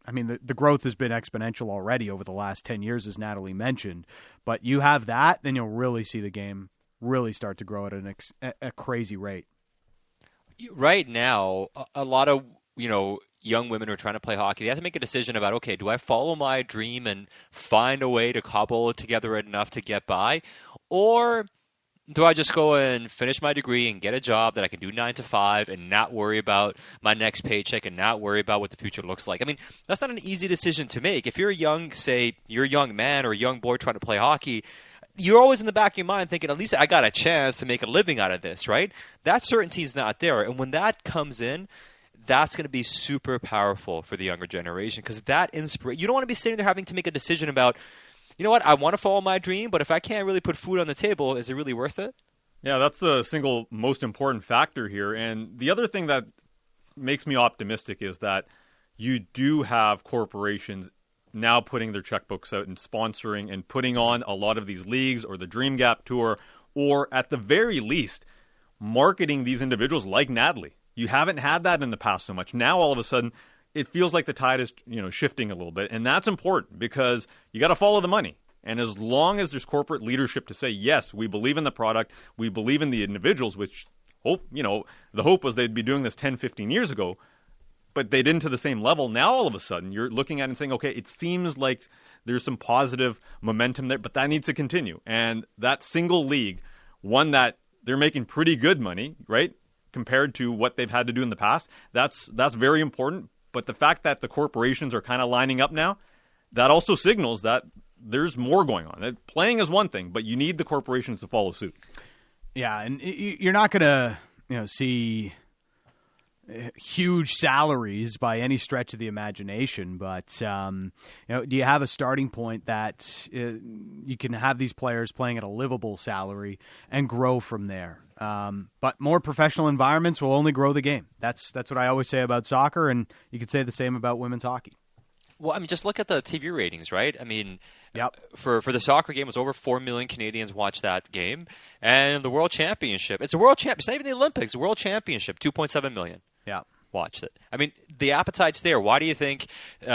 I mean, the growth has been exponential already over the last 10 years, as Natalie mentioned. But you have that, then you'll really see the game really start to grow at a crazy rate.
Right now, a lot of, young women who are trying to play hockey, they have to make a decision about, okay, do I follow my dream and find a way to cobble it together enough to get by? Or do I just go and finish my degree and get a job that I can do 9 to 5 and not worry about my next paycheck and not worry about what the future looks like? I mean, that's not an easy decision to make. If you're you're a young man or a young boy trying to play hockey, you're always in the back of your mind thinking, at least I got a chance to make a living out of this, right? That certainty is not there. And when that comes in, that's going to be super powerful for the younger generation because that you don't want to be sitting there having to make a decision about, you know what, I want to follow my dream, but if I can't really put food on the table, is it really worth it?
Yeah, that's the single most important factor here. And the other thing that makes me optimistic is that you do have corporations now putting their checkbooks out and sponsoring and putting on a lot of these leagues or the Dream Gap Tour, or at the very least, marketing these individuals like Natalie. You haven't had that in the past so much. Now, all of a sudden, it feels like the tide is, shifting a little bit. And that's important because you got to follow the money. And as long as there's corporate leadership to say, yes, we believe in the product, we believe in the individuals, which the hope was they'd be doing this 10, 15 years ago, but they didn't to the same level. Now, all of a sudden, you're looking at it and saying, okay, it seems like there's some positive momentum there, but that needs to continue. And that single league, one that they're making pretty good money, right, compared to what they've had to do in the past, that's very important. But the fact that the corporations are kind of lining up now, that also signals that there's more going on. Playing is one thing, but you need the corporations to follow suit.
Yeah, and you're not going to see huge salaries by any stretch of the imagination, but do you have a starting point that you can have these players playing at a livable salary and grow from there? But more professional environments will only grow the game. That's what I always say about soccer, and you could say the same about women's hockey.
Well, I mean, just look at the TV ratings, right? I mean,
Yep.
for the soccer game, it was over 4 million Canadians watched that game. And the World Championship, it's a World Championship. It's not even the Olympics. The World Championship, 2.7 million.
Yeah.
Watched it. I mean, the appetite's there. Why do you think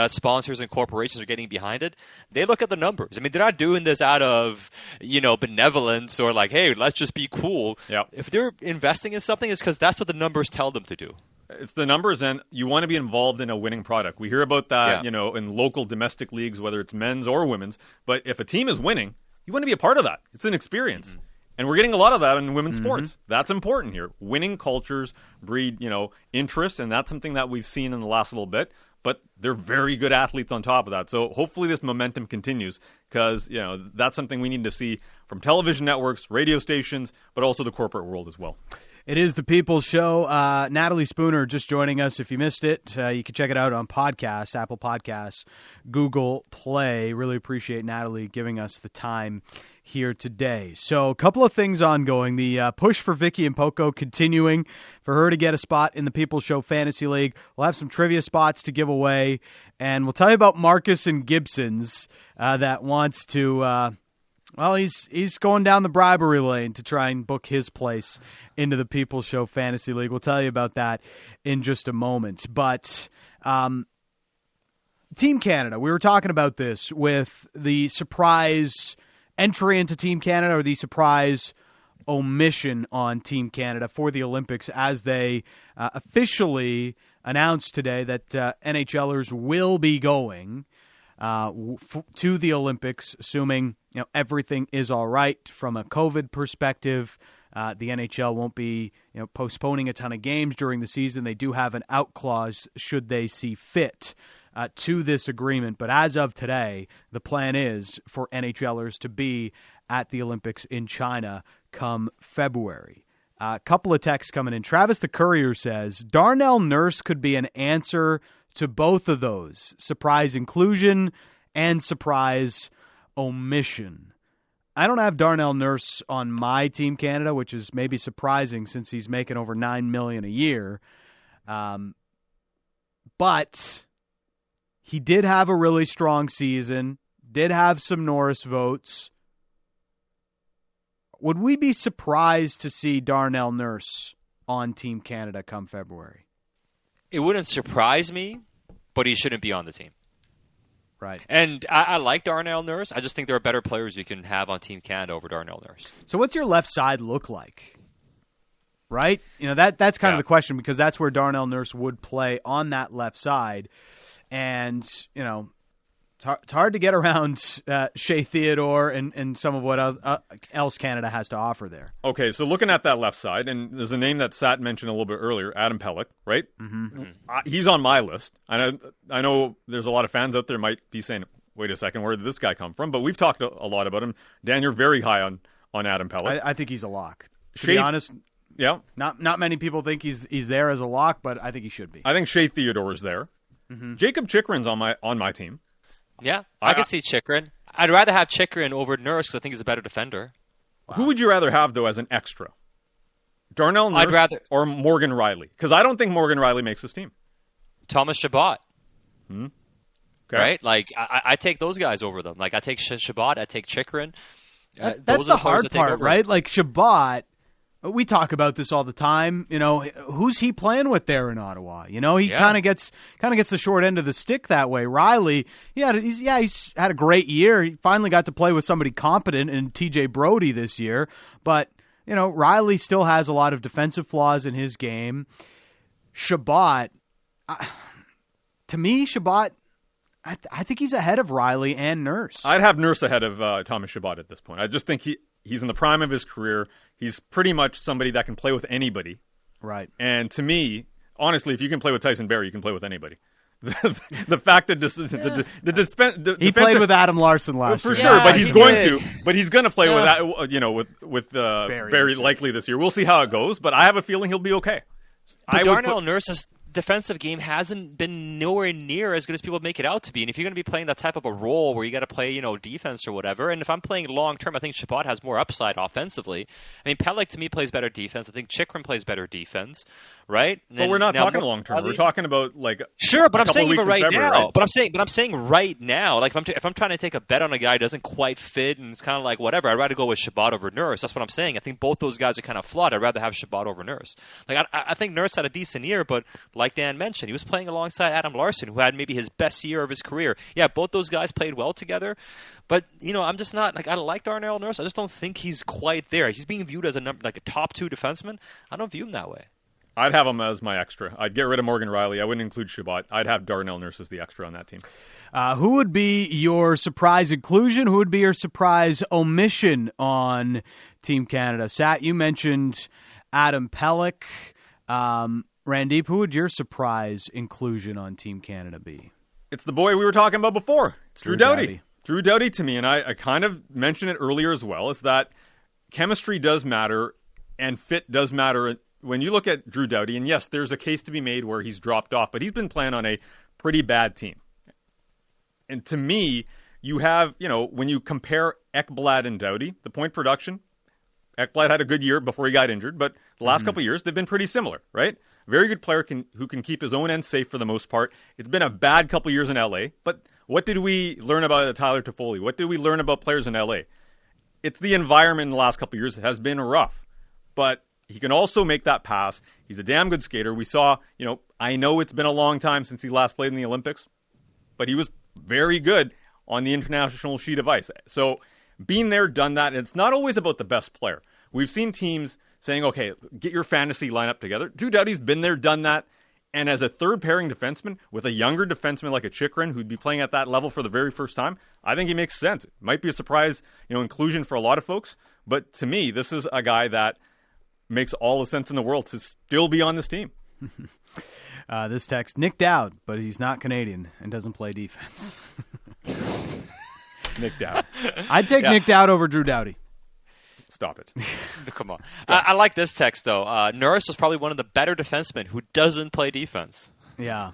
sponsors and corporations are getting behind it? They look at the numbers. I mean, they're not doing this out of, benevolence or like, hey, let's just be cool.
Yep.
If they're investing in something, it's because that's what the numbers tell them to do.
It's the numbers, and you want to be involved in a winning product. We hear about that,
Yeah.
In local domestic leagues, whether it's men's or women's. But if a team is winning, you want to be a part of that. It's an experience. Mm-hmm. And we're getting a lot of that in women's sports. That's important here. Winning cultures breed, interest, and that's something that we've seen in the last little bit. But they're very good athletes on top of that. So hopefully this momentum continues because, that's something we need to see from television networks, radio stations, but also the corporate world as well.
It is the People's Show. Natalie Spooner just joining us. If you missed it, you can check it out on podcast, Apple Podcasts, Google Play. Really appreciate Natalie giving us the time here today. So a couple of things ongoing. The push for Vicky and Poco continuing for her to get a spot in the People's Show Fantasy League. We'll have some trivia spots to give away, and we'll tell you about Marcus and Gibson's that wants to... he's going down the bribery lane to try and book his place into the People's Show Fantasy League. We'll tell you about that in just a moment. But Team Canada, we were talking about this with the surprise entry into Team Canada or the surprise omission on Team Canada for the Olympics as they officially announced today that NHLers will be going to the Olympics, assuming everything is all right from a COVID perspective. The NHL won't be postponing a ton of games during the season. They do have an out clause should they see fit to this agreement. But as of today, the plan is for NHLers to be at the Olympics in China come February. A couple of texts coming in. Travis the Courier says, Darnell Nurse could be an answer to both of those, surprise inclusion and surprise omission. I don't have Darnell Nurse on my Team Canada, which is maybe surprising since he's making over $9 million a year. But he did have a really strong season, did have some Norris votes. Would we be surprised to see Darnell Nurse on Team Canada come February?
It wouldn't surprise me, but he shouldn't be on the team.
Right.
And I like Darnell Nurse. I just think there are better players you can have on Team Canada over Darnell Nurse.
So what's your left side look like? Right? That's kind of the question because that's where Darnell Nurse would play on that left side. And, it's hard to get around Shea Theodore and some of what else Canada has to offer there.
Okay, so looking at that left side, and there's a name that Sat mentioned a little bit earlier, Adam Pelech, right? Mm-hmm. He's on my list. I know there's a lot of fans out there might be saying, wait a second, where did this guy come from? But we've talked a lot about him. Dan, you're very high on Adam Pelech.
I think he's a lock. To be honest,
yeah,
not many people think he's there as a lock, but I think he should be.
I think Shea Theodore is there. Mm-hmm. Jacob Chychrun's on my team.
Yeah, I can see Chychrun. I'd rather have Chychrun over Nurse because I think he's a better defender.
Wow. Who would you rather have, though, as an extra? Darnell Nurse or Morgan Riley? Because I don't think Morgan Riley makes this team.
Thomas Chabot.
Okay.
Right? Like, I take those guys over them. Like, I take Chabot, I take Chychrun.
That's the hard part, right? Like, Chabot, we talk about this all the time. Who's he playing with there in Ottawa? He kind of gets the short end of the stick that way. Riley, he's had a great year. He finally got to play with somebody competent in TJ Brody this year. But Riley still has a lot of defensive flaws in his game. Chabot, to me, Chabot, I think he's ahead of Riley and Nurse.
I'd have Nurse ahead of Thomas Chabot at this point. I just think he's in the prime of his career. He's pretty much somebody that can play with anybody.
Right.
And to me, honestly, if you can play with Tyson Barrie, you can play with anybody. The fact that
he played with Adam Larson last year.
For sure, but he's going to play with Barrie likely this year. We'll see how it goes, but I have a feeling he'll be okay.
But Darnell Nurse's defensive game hasn't been nowhere near as good as people make it out to be. And if you're going to be playing that type of a role where you got to play, defense or whatever, and if I'm playing long term, I think Chabot has more upside offensively. I mean, Pelech to me plays better defense. I think Chychrun plays better defense. right?
But we're not talking long term. We're talking about like
sure, but I'm saying even right
February,
now.
right?
But I'm saying right now. Like if I'm trying to take a bet on a guy who doesn't quite fit, and it's kind of like whatever. I'd rather go with Shabbat over Nurse. That's what I'm saying. I think both those guys are kind of flawed. I'd rather have Shabbat over Nurse. Like I think Nurse had a decent year, but like Dan mentioned, he was playing alongside Adam Larson, who had maybe his best year of his career. Yeah, both those guys played well together. But, I'm just not, like, I like Darnell Nurse. I just don't think he's quite there. He's being viewed as a top 2 defenseman. I don't view him that way.
I'd have him as my extra. I'd get rid of Morgan Riley. I wouldn't include Shabbat. I'd have Darnell Nurse as the extra on that team.
Who would be your surprise inclusion? Who would be your surprise omission on Team Canada? Sat, you mentioned Adam Pelech. Randeep, who would your surprise inclusion on Team Canada be?
It's the boy we were talking about before. It's Drew Doughty. Drew Doughty, to me, and I kind of mentioned it earlier as well, is that chemistry does matter and fit does matter when you look at Drew Doughty. And yes, there's a case to be made where he's dropped off, but he's been playing on a pretty bad team. And to me, you have, when you compare Ekblad and Doughty, the point production, Ekblad had a good year before he got injured, but the last couple of years, they've been pretty similar, right? Very good player who can keep his own end safe for the most part. It's been a bad couple of years in LA, but what did we learn about Tyler Toffoli? What did we learn about players in LA? It's the environment in the last couple of years has been rough, but he can also make that pass. He's a damn good skater. We saw, I know it's been a long time since he last played in the Olympics, but he was very good on the international sheet of ice. So being there, done that, and it's not always about the best player. We've seen teams saying, okay, get your fantasy lineup together. Drew Doughty's been there, done that. And as a third pairing defenseman with a younger defenseman like a Chychrun who'd be playing at that level for the very first time, I think he makes sense. It might be a surprise, inclusion for a lot of folks. But to me, this is a guy that makes all the sense in the world to still be on this team.
This text, Nick Dowd, but he's not Canadian and doesn't play defense.
Nick Dowd.
I'd take Nick Dowd over Drew Doughty.
Stop it.
Come on. I like this text, though. Nurse was probably one of the better defensemen who doesn't play defense.
Yeah.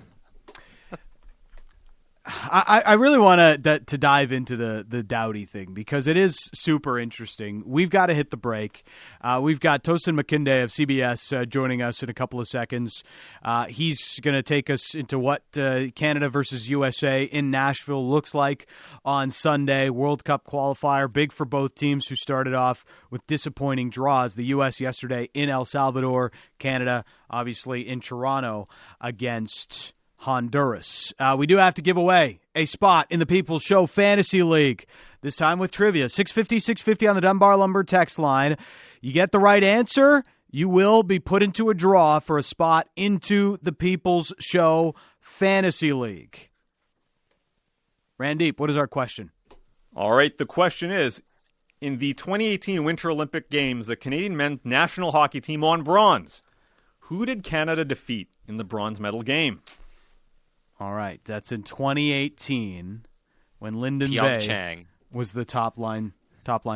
I really want to dive into the Doughty thing because it is super interesting. We've got to hit the break. We've got Tosin McKinday of CBS joining us in a couple of seconds. He's going to take us into what Canada versus USA in Nashville looks like on Sunday. World Cup qualifier, big for both teams who started off with disappointing draws. The U.S. yesterday in El Salvador, Canada obviously in Toronto against Honduras. We do have to give away a spot in the People's Show Fantasy League, this time with trivia. 650-650 on the Dunbar Lumber text line. You get the right answer, you will be put into a draw for a spot into the People's Show Fantasy League. Randeep, what is our question?
All right, the question is, in the 2018 Winter Olympic Games, the Canadian men's national hockey team won bronze. Who did Canada defeat in the bronze medal game?
All right, that's in 2018 when Lyndon Bay was the top line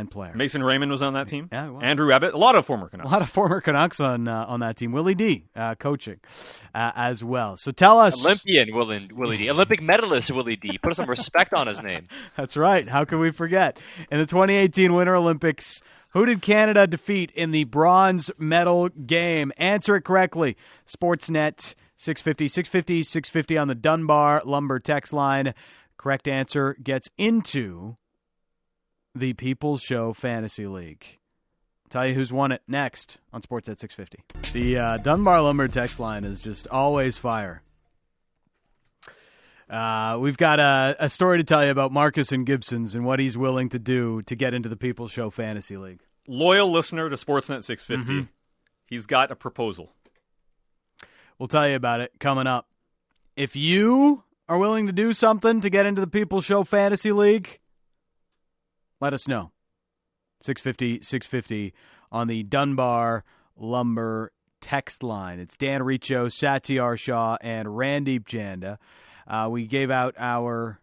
player.
Mason Raymond was on that team.
Yeah, well,
Andrew Abbott, a lot of former Canucks.
A lot of former Canucks on that team. Willie D coaching as well. So tell us,
Olympian Willie D, Olympic medalist Willie D. Put some respect on his name. That's
right. How can we forget? In the 2018 Winter Olympics, who did Canada defeat in the bronze medal game? Answer it correctly. Sportsnet 650 on the Dunbar Lumber text line. Correct answer gets into the People's Show Fantasy League. I'll tell you who's won it next on Sportsnet 650. The Dunbar Lumber text line is just always fire. We've got a story to tell you about Marcus and Gibson's and what he's willing to do to get into the People's Show Fantasy League.
Loyal listener to Sportsnet 650. He's got a proposal.
We'll tell you about it coming up. If you are willing to do something to get into the People's Show Fantasy League, let us know. 650 on the Dunbar Lumber text line. It's Dan Riccio, Satyar Shah, and Randeep Janda. We gave out our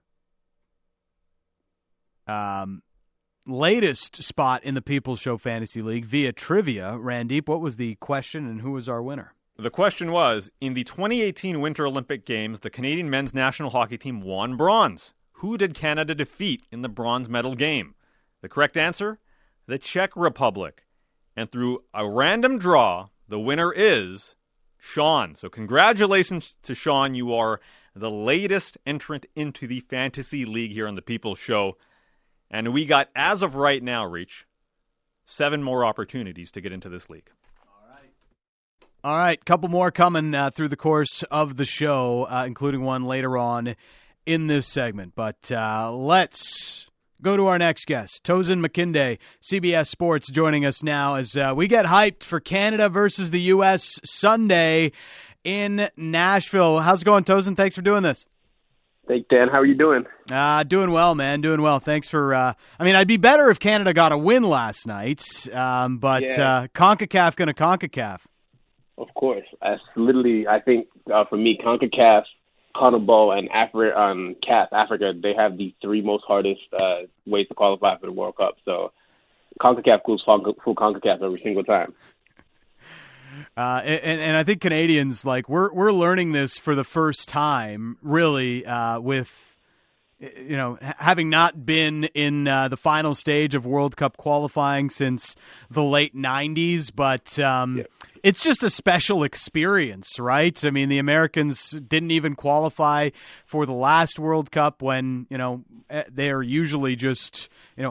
latest spot in the People's Show Fantasy League via trivia. Randeep, what was the question and who was our winner?
The question was, in the 2018 Winter Olympic Games, the Canadian men's national hockey team won bronze. Who did Canada defeat in the bronze medal game? The correct answer? The Czech Republic. And through a random draw, the winner is Sean. So congratulations to Sean. You are the latest entrant into the Fantasy League here on the People's Show. And we got, as of right now, Reach, 7 more opportunities to get into this league.
All right, couple more coming through the course of the show, including one later on in this segment. But let's go to our next guest, Tosin McKinday, CBS Sports, joining us now as we get hyped for Canada versus the U.S. Sunday in Nashville. How's it going, Tosin? Thanks for doing this.
Hey, Dan. How are you doing?
Doing well, man. Doing well. Thanks for I'd be better if Canada got a win last night, but CONCACAF going to CONCACAF.
Of course. That's literally, I think, for me, CONCACAF, CONMEBOL, and CAF, Africa, they have the 3 most hardest ways to qualify for the World Cup. So CONCACAF goes full CONCACAF every single time.
And I think Canadians, like, we're learning this for the first time, really, with having not been in the final stage of World Cup qualifying since the late 90s, but it's just a special experience, right? I mean, the Americans didn't even qualify for the last World Cup when, they are usually just,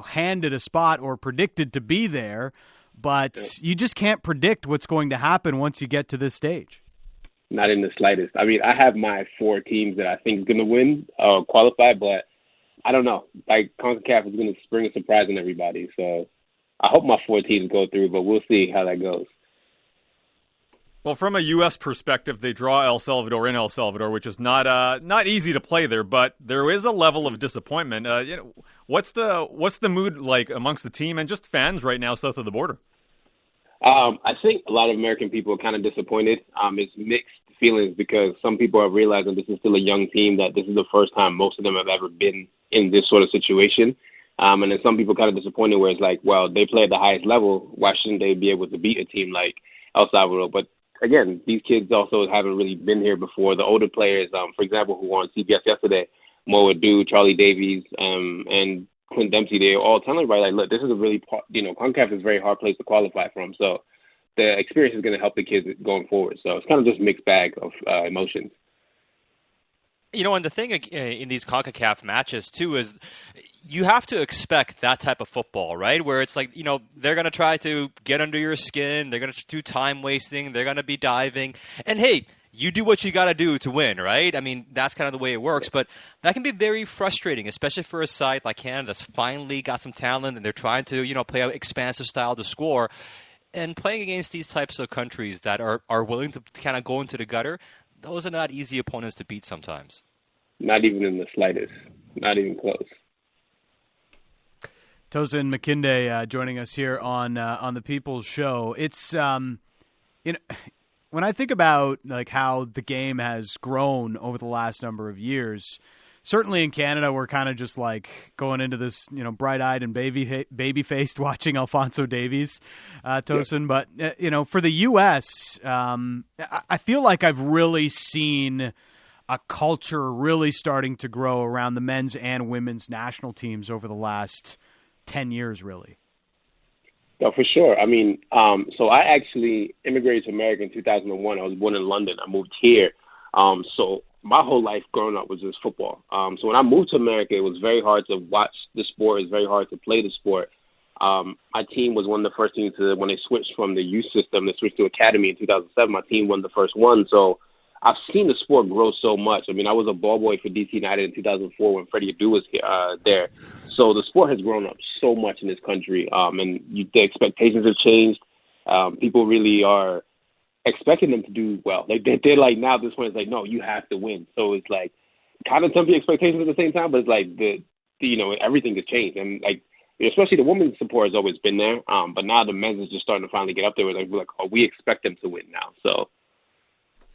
handed a spot or predicted to be there, but you just can't predict what's going to happen once you get to this stage.
Not in the slightest. I mean, I have my 4 teams that I think is going to win, qualify, but I don't know. Like, CONCACAF is going to bring a surprise on everybody. So I hope my 4 teams go through, but we'll see how that goes.
Well, from a U.S. perspective, they draw El Salvador in El Salvador, which is not easy to play there, but there is a level of disappointment. What's the mood like amongst the team and just fans right now south of the border?
I think a lot of American people are kind of disappointed. It's mixed feelings because some people are realizing this is still a young team, that this is the first time most of them have ever been in this sort of situation. And then some people kind of disappointed where it's like, well, they play at the highest level. Why shouldn't they be able to beat a team like El Salvador? But again, these kids also haven't really been here before. The older players, for example, who were on CBS yesterday, Mo Adu, Charlie Davies, and Clint Dempsey, they're all telling everybody, like, look, this is a really, CONCACAF is a very hard place to qualify from. So the experience is going to help the kids going forward. So it's kind of just a mixed bag of emotions.
And the thing in these CONCACAF matches, too, is you have to expect that type of football, right? Where it's like, they're going to try to get under your skin. They're going to do time wasting. They're going to be diving. And, hey, you do what you got to do to win, right? I mean, that's kind of the way it works. But that can be very frustrating, especially for a side like Canada that's finally got some talent and they're trying to, play an expansive style to score. And playing against these types of countries that are willing to kind of go into the gutter, those are not easy opponents to beat sometimes.
Not even in the slightest. Not even close.
Tosin McKinday joining us here on the People's Show. It's when I think about like how the game has grown over the last number of years, certainly in Canada we're kind of just like going into this, bright-eyed and baby-faced watching Alphonso Davies, Tosin. But for the U.S., I feel like I've really seen a culture really starting to grow around the men's and women's national teams over the last 10 years, really.
No, for sure. I mean, so I actually immigrated to America in 2001. I was born in London. I moved here. So my whole life growing up was just football. So when I moved to America, it was very hard to watch the sport. It was very hard to play the sport. My team was one of the first teams when they switched from the youth system, they switched to academy in 2007. My team won the first one. So I've seen the sport grow so much. I mean, I was a ball boy for DC United in 2004 when Freddie Adu was there. So the sport has grown up so much in this country, and the expectations have changed. People really are expecting them to do well. They're like, now at this point, it's like, no, you have to win. So it's like kind of tempting expectations at the same time, but it's like everything has changed. And like, especially the women's support has always been there, but now the men's is just starting to finally get up there. We're like, oh, we expect them to win now.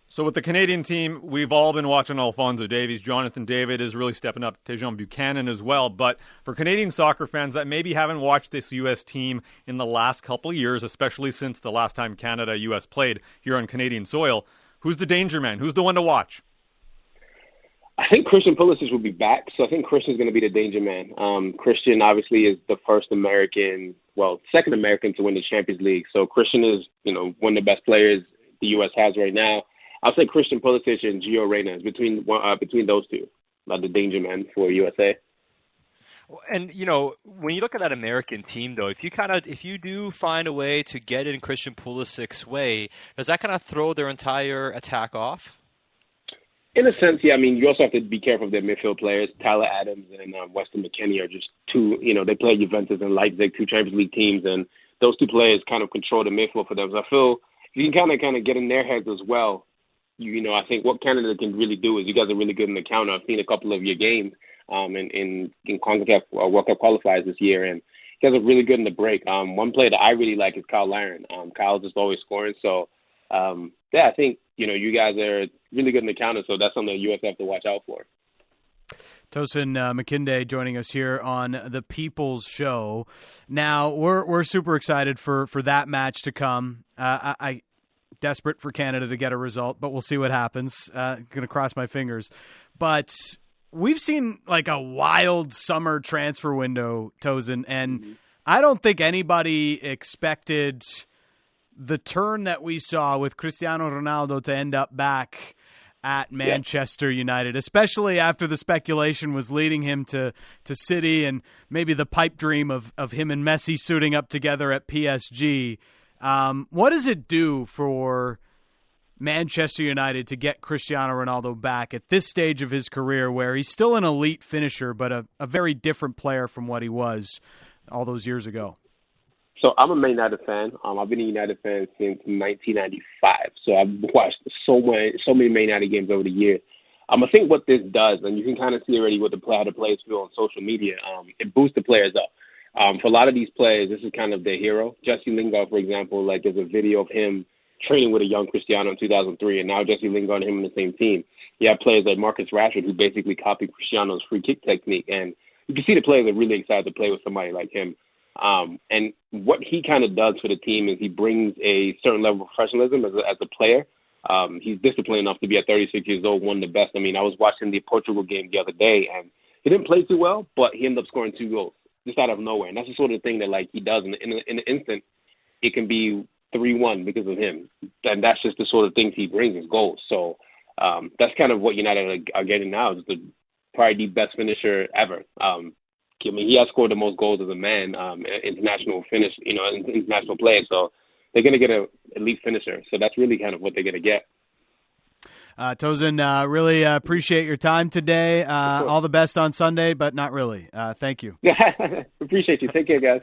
So with the Canadian team, we've all been watching Alphonso Davies. Jonathan David is really stepping up. Tejon Buchanan as well. But for Canadian soccer fans that maybe haven't watched this U.S. team in the last couple of years, especially since the last time Canada-U.S. played here on Canadian soil, who's the danger man? Who's the one to watch?
I think Christian Pulisic will be back, so I think Christian's going to be the danger man. Christian obviously is the second American to win the Champions League. So Christian is, one of the best players the U.S. has right now. I'll say Christian Pulisic and Gio Reyna between those two, the danger men for USA.
And when you look at that American team, though, if you do find a way to get in Christian Pulisic's way, does that kind of throw their entire attack off?
In a sense, yeah. I mean, you also have to be careful of their midfield players. Tyler Adams and Weston McKennie are just two. They play Juventus and Leipzig, two Champions League teams, and those two players kind of control the midfield for them. So I feel if you can kind of get in their heads as well. I think what Canada can really do is you guys are really good in the counter. I've seen a couple of your games in CONCACAF World Cup qualifiers this year, and you guys are really good in the break. One player that I really like is Kyle Larin. Kyle's just always scoring. So, I think, you guys are really good in the counter, so that's something the U.S. have to watch out for.
Tosin McKinday joining us here on the People's Show. Now, we're super excited for that match to come. I desperate for Canada to get a result, but we'll see what happens. Going to cross my fingers. But we've seen like a wild summer transfer window, Tosin, and I don't think anybody expected the turn that we saw with Cristiano Ronaldo to end up back at Manchester United, especially after the speculation was leading him to City and maybe the pipe dream of him and Messi suiting up together at PSG. What does it do for Manchester United to get Cristiano Ronaldo back at this stage of his career where he's still an elite finisher, but a very different player from what he was all those years ago?
So I'm a Man United fan. I've been a United fan since 1995. So I've watched so many Man United games over the years. I think what this does, and you can kind of see already what how the players feel on social media, it boosts the players up. For a lot of these players, this is kind of their hero. Jesse Lingard, for example, there's a video of him training with a young Cristiano in 2003, and now Jesse Lingard and him in the same team. You have players like Marcus Rashford, who basically copied Cristiano's free kick technique, and you can see the players are really excited to play with somebody like him. And what he kind of does for the team is he brings a certain level of professionalism as a player. He's disciplined enough to be at 36 years old, one of the best. I mean, I was watching the Portugal game the other day, and he didn't play too well, but he ended up scoring 2 goals just out of nowhere. And that's the sort of thing that he does in an instant. It can be 3-1 because of him, and that's just the sort of things he brings as goals. So that's kind of what United are getting now. Is probably the best finisher ever. I mean, he has scored the most goals as a man, international player. So they're going to get an elite finisher. So that's really kind of what they're going to get.
Tosin, really appreciate your time today. All the best on Sunday, but not really. Thank you.
Appreciate you. Take care, guys.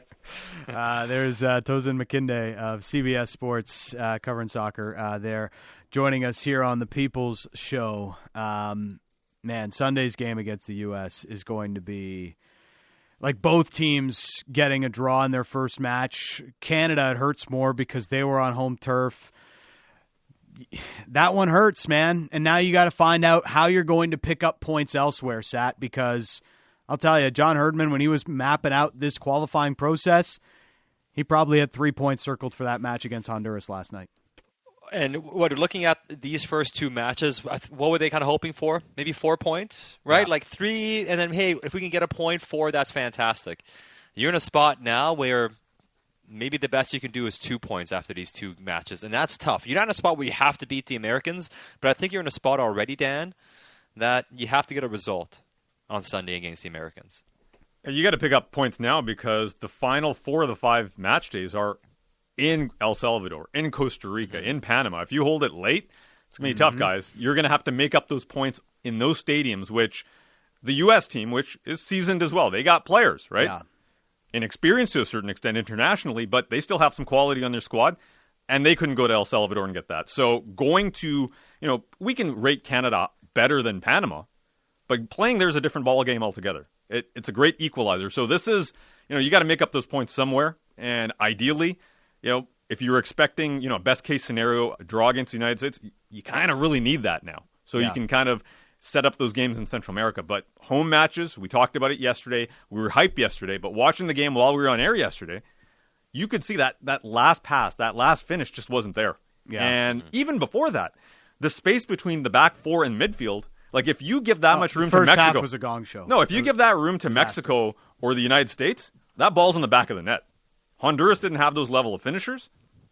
There's Tosin McKinday of CBS Sports covering soccer there, joining us here on the People's Show. Sunday's game against the U.S. is going to be like both teams getting a draw in their first match. Canada, it hurts more because they were on home turf. That one hurts, man. And now you got to find out how you're going to pick up points elsewhere, Sat, because I'll tell you, John Herdman, when he was mapping out this qualifying process, he probably had 3 points circled for that match against Honduras last night.
And looking at these first two matches, what were they kind of hoping for? Maybe 4 points, right?
Yeah.
3, and then, hey, if we can get a point, 4, that's fantastic. You're in a spot now where maybe the best you can do is 2 points after these two matches, and that's tough. You're not in a spot where you have to beat the Americans, but I think you're in a spot already, Dan, that you have to get a result on Sunday against the Americans.
You got to pick up points now because the final 4 of the 5 match days are in El Salvador, in Costa Rica, in Panama. If you hold it late, it's going to be tough, guys. You're going to have to make up those points in those stadiums, which the U.S. team, which is seasoned as well, they got players, right?
Yeah.
Inexperienced to a certain extent internationally, but they still have some quality on their squad, and they couldn't go to El Salvador and get that. So going to, we can rate Canada better than Panama, but playing there's a different ball game altogether. It's a great equalizer. So this is, you got to make up those points somewhere, and ideally, if you're expecting, best case scenario, a draw against the United States, you kind of really need that now. So you can kind of set up those games in Central America. But home matches, we talked about it yesterday. We were hyped yesterday, but watching the game while we were on air yesterday, you could see that last pass, that last finish just wasn't there. Yeah. And even before that, the space between the back four and midfield, if you give that much room to Mexico.
First half was a gong show.
No, if you give that room to Mexico or the United States, that ball's in the back of the net. Honduras didn't have those level of finishers.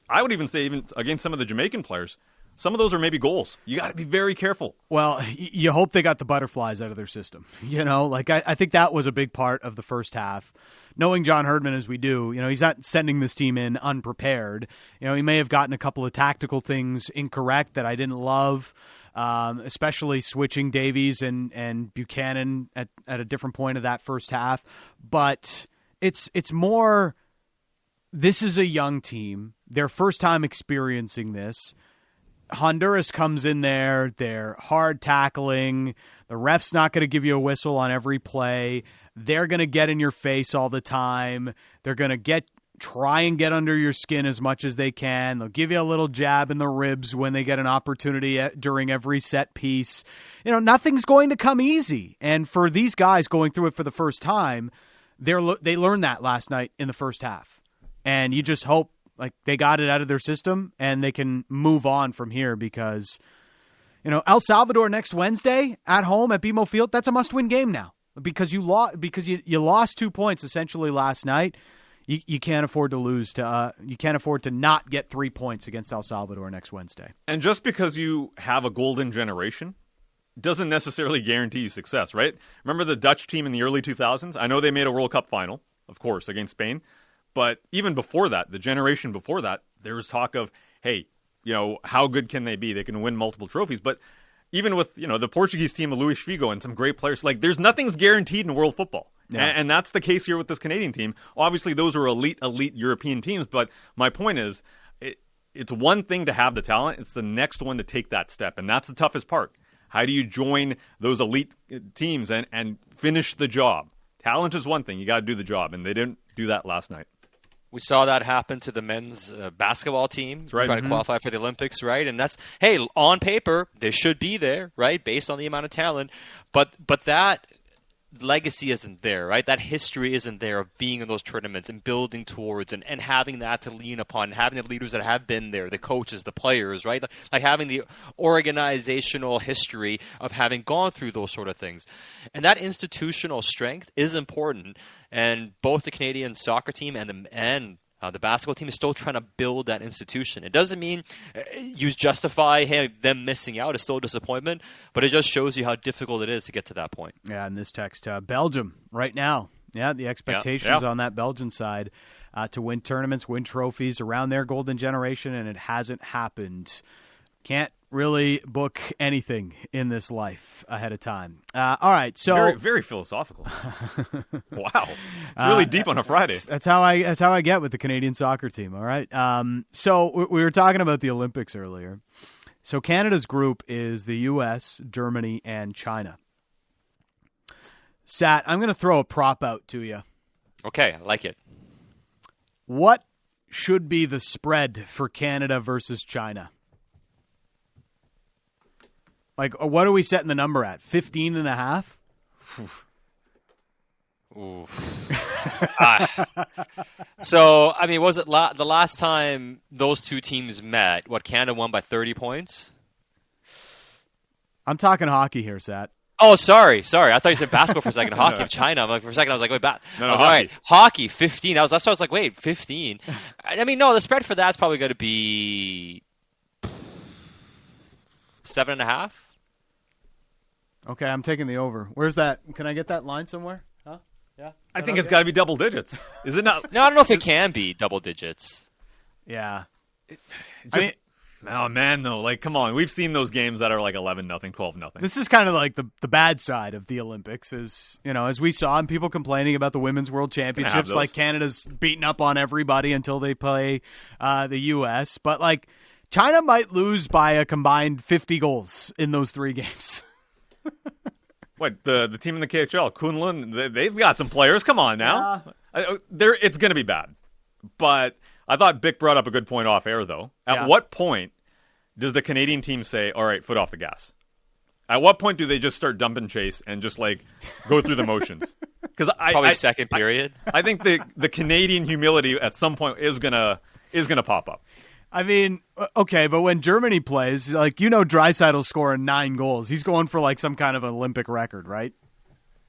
I would even say, even against some of the Jamaican players, Some of those are maybe goals. You got to be very careful.
Well, you hope they got the butterflies out of their system. I think that was a big part of the first half. Knowing John Herdman as we do, he's not sending this team in unprepared. He may have gotten a couple of tactical things incorrect that I didn't love, especially switching Davies and Buchanan at a different point of that first half. But it's more, this is a young team. Their first time experiencing this. Honduras comes in there. They're hard tackling. The ref's not going to give you a whistle on every play. They're going to get in your face all the time. They're going to try and get under your skin as much as they can. They'll give you a little jab in the ribs when they get an opportunity during every set piece. Nothing's going to come easy. And for these guys going through it for the first time, they learned that last night in the first half. And you just hope they got it out of their system and they can move on from here because, El Salvador next Wednesday at home at BMO Field, that's a must-win game now because you lost 2 points essentially last night. You can't afford to lose you can't afford to not get 3 points against El Salvador next Wednesday.
And just because you have a golden generation doesn't necessarily guarantee you success, right? Remember the Dutch team in the early 2000s? I know they made a World Cup final, of course, against Spain. But even before that, the generation before that, there was talk of, hey, how good can they be? They can win multiple trophies. But even with, the Portuguese team of Luis Figo and some great players, nothing's guaranteed in world football. Yeah. And that's the case here with this Canadian team. Obviously, those are elite European teams. But my point is, it's one thing to have the talent. It's the next one to take that step. And that's the toughest part. How do you join those elite teams and finish the job? Talent is one thing. You got to do the job. And they didn't do that last night.
We saw that happen to the men's basketball team
right.
trying to qualify for the Olympics, right? And that's, hey, on paper, they should be there, right, based on the amount of talent. But that legacy isn't there, right? That history isn't there of being in those tournaments and building towards and having that to lean upon, having the leaders that have been there, the coaches, the players, right? Like having the organizational history of having gone through those sort of things. And that institutional strength is important. And both the Canadian soccer team and the basketball team is still trying to build that institution. It doesn't mean you justify them missing out. It's still a disappointment, but it just shows you how difficult it is to get to that point.
Yeah, in this text, Belgium right now. Yeah, the expectations on that Belgian side to win tournaments, win trophies around their golden generation, and it hasn't happened. Can't really book anything in this life ahead of time. All right, so
very, very philosophical. Wow, it's really deep on a Friday.
That's how I get with the Canadian soccer team. All right, so we were talking about the Olympics earlier. So Canada's group is the U.S., Germany, and China. Sat, I'm going to throw a prop out to you.
Okay, I like it.
What should be the spread for Canada versus China? What are we setting the number at? 15.5?
Ooh. So, I mean, was it the last time those two teams met, Canada won by 30 points?
I'm talking hockey here, Sat.
Oh, sorry. I thought you said basketball for a second. Hockey of China. I'm like, for a second, I was like, wait,
No,
all right, hockey, 15. That's why I was like, wait, 15. I mean, no, the spread for that's probably going to be 7.5.
Okay, I'm taking the over. Where's that? Can I get that line somewhere? Huh? Yeah.
I think it's got to be double digits. Is it not?
No, I don't know if it can be double digits.
Yeah.
Oh, man, though. Come on. We've seen those games that are 11-0, 12-0.
This is kind of like the bad side of the Olympics is, as we saw, and people complaining about the Women's World Championships, Canada's beating up on everybody until they play the U.S. But, China might lose by a combined 50 goals in those 3 games.
What, the team in the KHL, Kunlun, they've got some players. Come on now. Yeah. It's going to be bad. But I thought Bick brought up a good point off air, though. At what point does the Canadian team say, all right, foot off the gas? At what point do they just start dumping chase and just, go through the motions?
Probably second period.
I think the Canadian humility at some point is gonna pop up.
I mean, okay, but when Germany plays, Draisaitl's scoring 9 goals. He's going for some kind of Olympic record, right?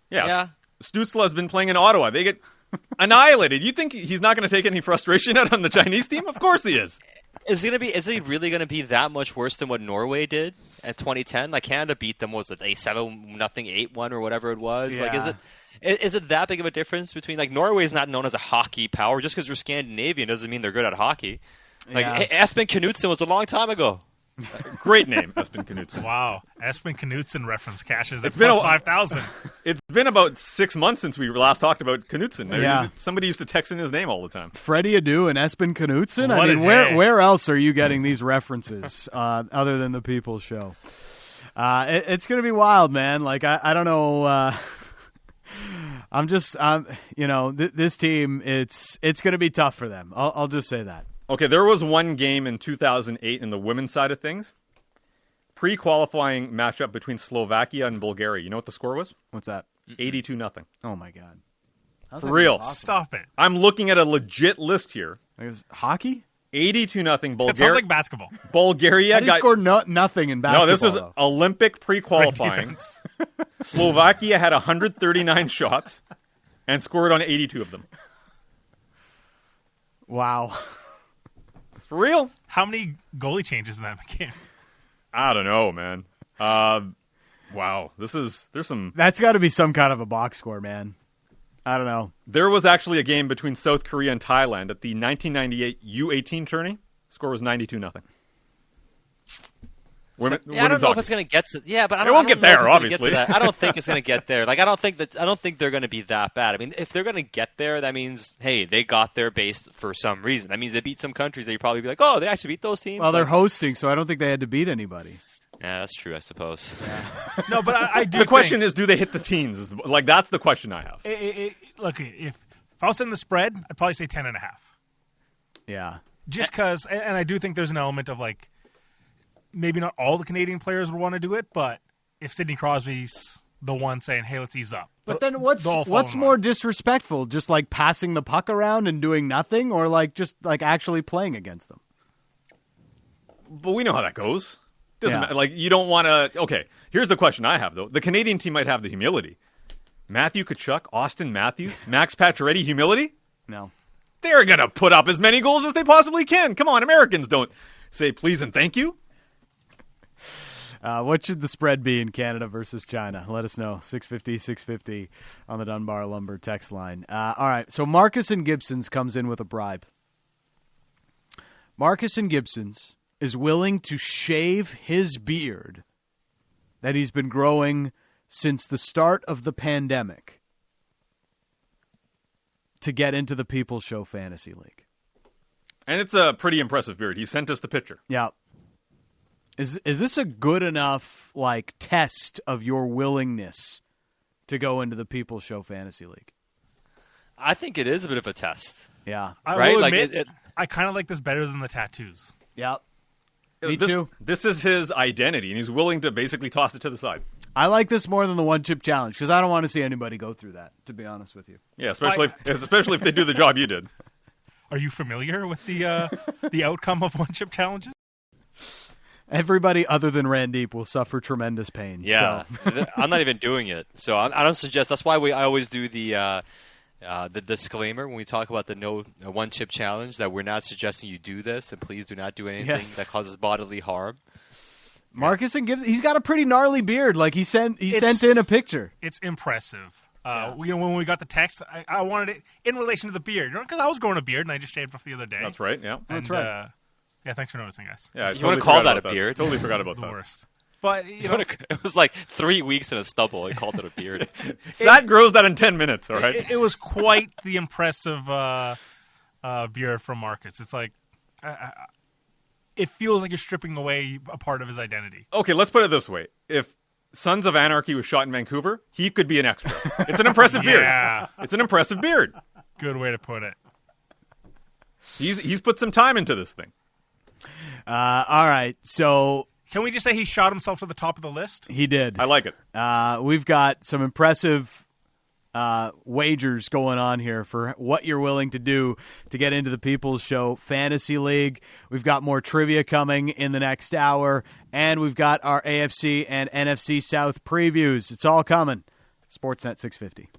Yeah. Stützle has been playing in Ottawa. They get annihilated. You think he's not going to take any frustration out on the Chinese team? Of course he is.
Is it really going to be that much worse than what Norway did at 2010? Like Canada beat them, was it a 7-0, 8-1 or whatever it was?
Yeah.
Like is it that big of a difference between like Norway's not known as a hockey power just because they're Scandinavian doesn't mean they're good at hockey. Like Espen Knudsen was a long time ago.
Great name, Espen Knudsen.
Wow. Espen Knudsen reference cashes at
It's been
plus
a-
5,000.
It's been about 6 months since we last talked about Knudsen.
Yeah.
Somebody used to text in his name all the time.
Freddie Adu and Espen Knudsen?
What
I
a
mean,
day.
where else are you getting these references other than the People's Show? It's going to be wild, man. Like, I don't know. This team, it's going to be tough for them. I'll just say that.
Okay, there was one game in 2008 in the women's side of things. Pre-qualifying matchup between Slovakia and Bulgaria. You know what the score was?
What's that?
82-0.
Oh, my God. How's
For
that
real.
possible?
Stop it.
I'm looking at a legit list here.
Like, is hockey?
82-0 Bulgaria.
It sounds like basketball.
Bulgaria
How do you
got
score nothing in basketball?
No, this was
though?
Olympic
Great
pre-qualifying.
defense.
Slovakia had 139 shots and scored on 82 of them.
Wow.
For real?
How many goalie changes in that game?
I don't know, man. Wow. There's some.
That's got to be some kind of a box score, man. I don't know.
There was actually a game between South Korea and Thailand at the 1998 U18 tourney. Score was 92-0.
I don't know if it's going to get to. Yeah, but I don't,
It won't
I don't
get
know
there,
if it's gonna
obviously.
Get to that. I don't think it's going to get there. Like I don't think they're going to be that bad. I mean, if they're going to get there, that means hey, they got there based for some reason. That means they beat some countries that you probably be like, oh, they actually beat those teams.
Well, they're
Like,
hosting, so I don't think they had to beat anybody.
yeah, that's true. I suppose.
No, but I do
The question
think,
is, do they hit the teens? That's the question I have.
look, if I was in the spread, I'd probably say 10.5.
Yeah.
Just because, and I do think there's an element of like, maybe not all the Canadian players would want to do it, but if Sidney Crosby's the one saying, hey, let's ease up.
But then what's
they'll all follow him
more
on.
disrespectful? Just like passing the puck around and doing nothing, or like just like actually playing against them?
But we know how that goes. Doesn't
Yeah.
matter. Like, you don't want to. Okay, here's the question I have, though. The Canadian team might have the humility. Matthew Tkachuk, Austin Matthews, Max Pacioretty, humility?
No.
They're going to put up as many goals as they possibly can. Come on, Americans don't say please and thank you.
What should the spread be in Canada versus China? Let us know. 650 on the Dunbar Lumber text line. All right, so Marcus and Gibson's comes in with a bribe. Marcus and Gibson's is willing to shave his beard that he's been growing since the start of the pandemic to get into the People's Show Fantasy League.
And it's a pretty impressive beard. He sent us the picture.
Yeah. Is this a good enough like test of your willingness to go into the People's Show Fantasy League?
I think it is a bit of a test.
Yeah.
I
Right?
will
Like,
admit, I kind of like this better than the tattoos.
Yeah. Me
this,
too.
This is his identity, and he's willing to basically toss it to the side.
I like this more than the one chip challenge because I don't want to see anybody go through that, to be honest with you.
Yeah, especially if they do the job you did.
Are you familiar with the outcome of one chip challenges?
Everybody other than Randeep will suffer tremendous pain.
Yeah,
So.
I'm not even doing it, so I don't suggest. That's why I always do the disclaimer when we talk about the no one chip challenge that we're not suggesting you do this, and please do not do anything
Yes.
that causes bodily harm.
Marcus and Gibbs, he's got a pretty gnarly beard. Like he sent in a picture.
It's impressive. When we got the text, I wanted it in relation to the beard, because I was growing a beard and I just shaved off the other day.
That's right, yeah.
And,
right.
Yeah, thanks for noticing, guys.
Yeah, I
You wanna call
forgot
that
about
a beard?
Totally forgot about
The
that.
worst. But
It was like 3 weeks in a stubble. I called it a beard.
That grows that in 10 minutes, all right?
it was quite the impressive beard from Marcus. It's like it feels like you're stripping away a part of his identity.
Okay, let's put it this way. If Sons of Anarchy was shot in Vancouver, he could be an extra. It's an impressive beard.
Yeah.
It's an impressive beard.
Good way to put it.
He's put some time into this thing.
All right, so
Can we just say he shot himself to the top of the list?
he did.
I like it.
We've got some impressive wagers going on here for what you're willing to do to get into the People's Show Fantasy League. We've got more trivia coming in the next hour, and we've got our AFC and NFC South previews. It's all coming. Sportsnet 650.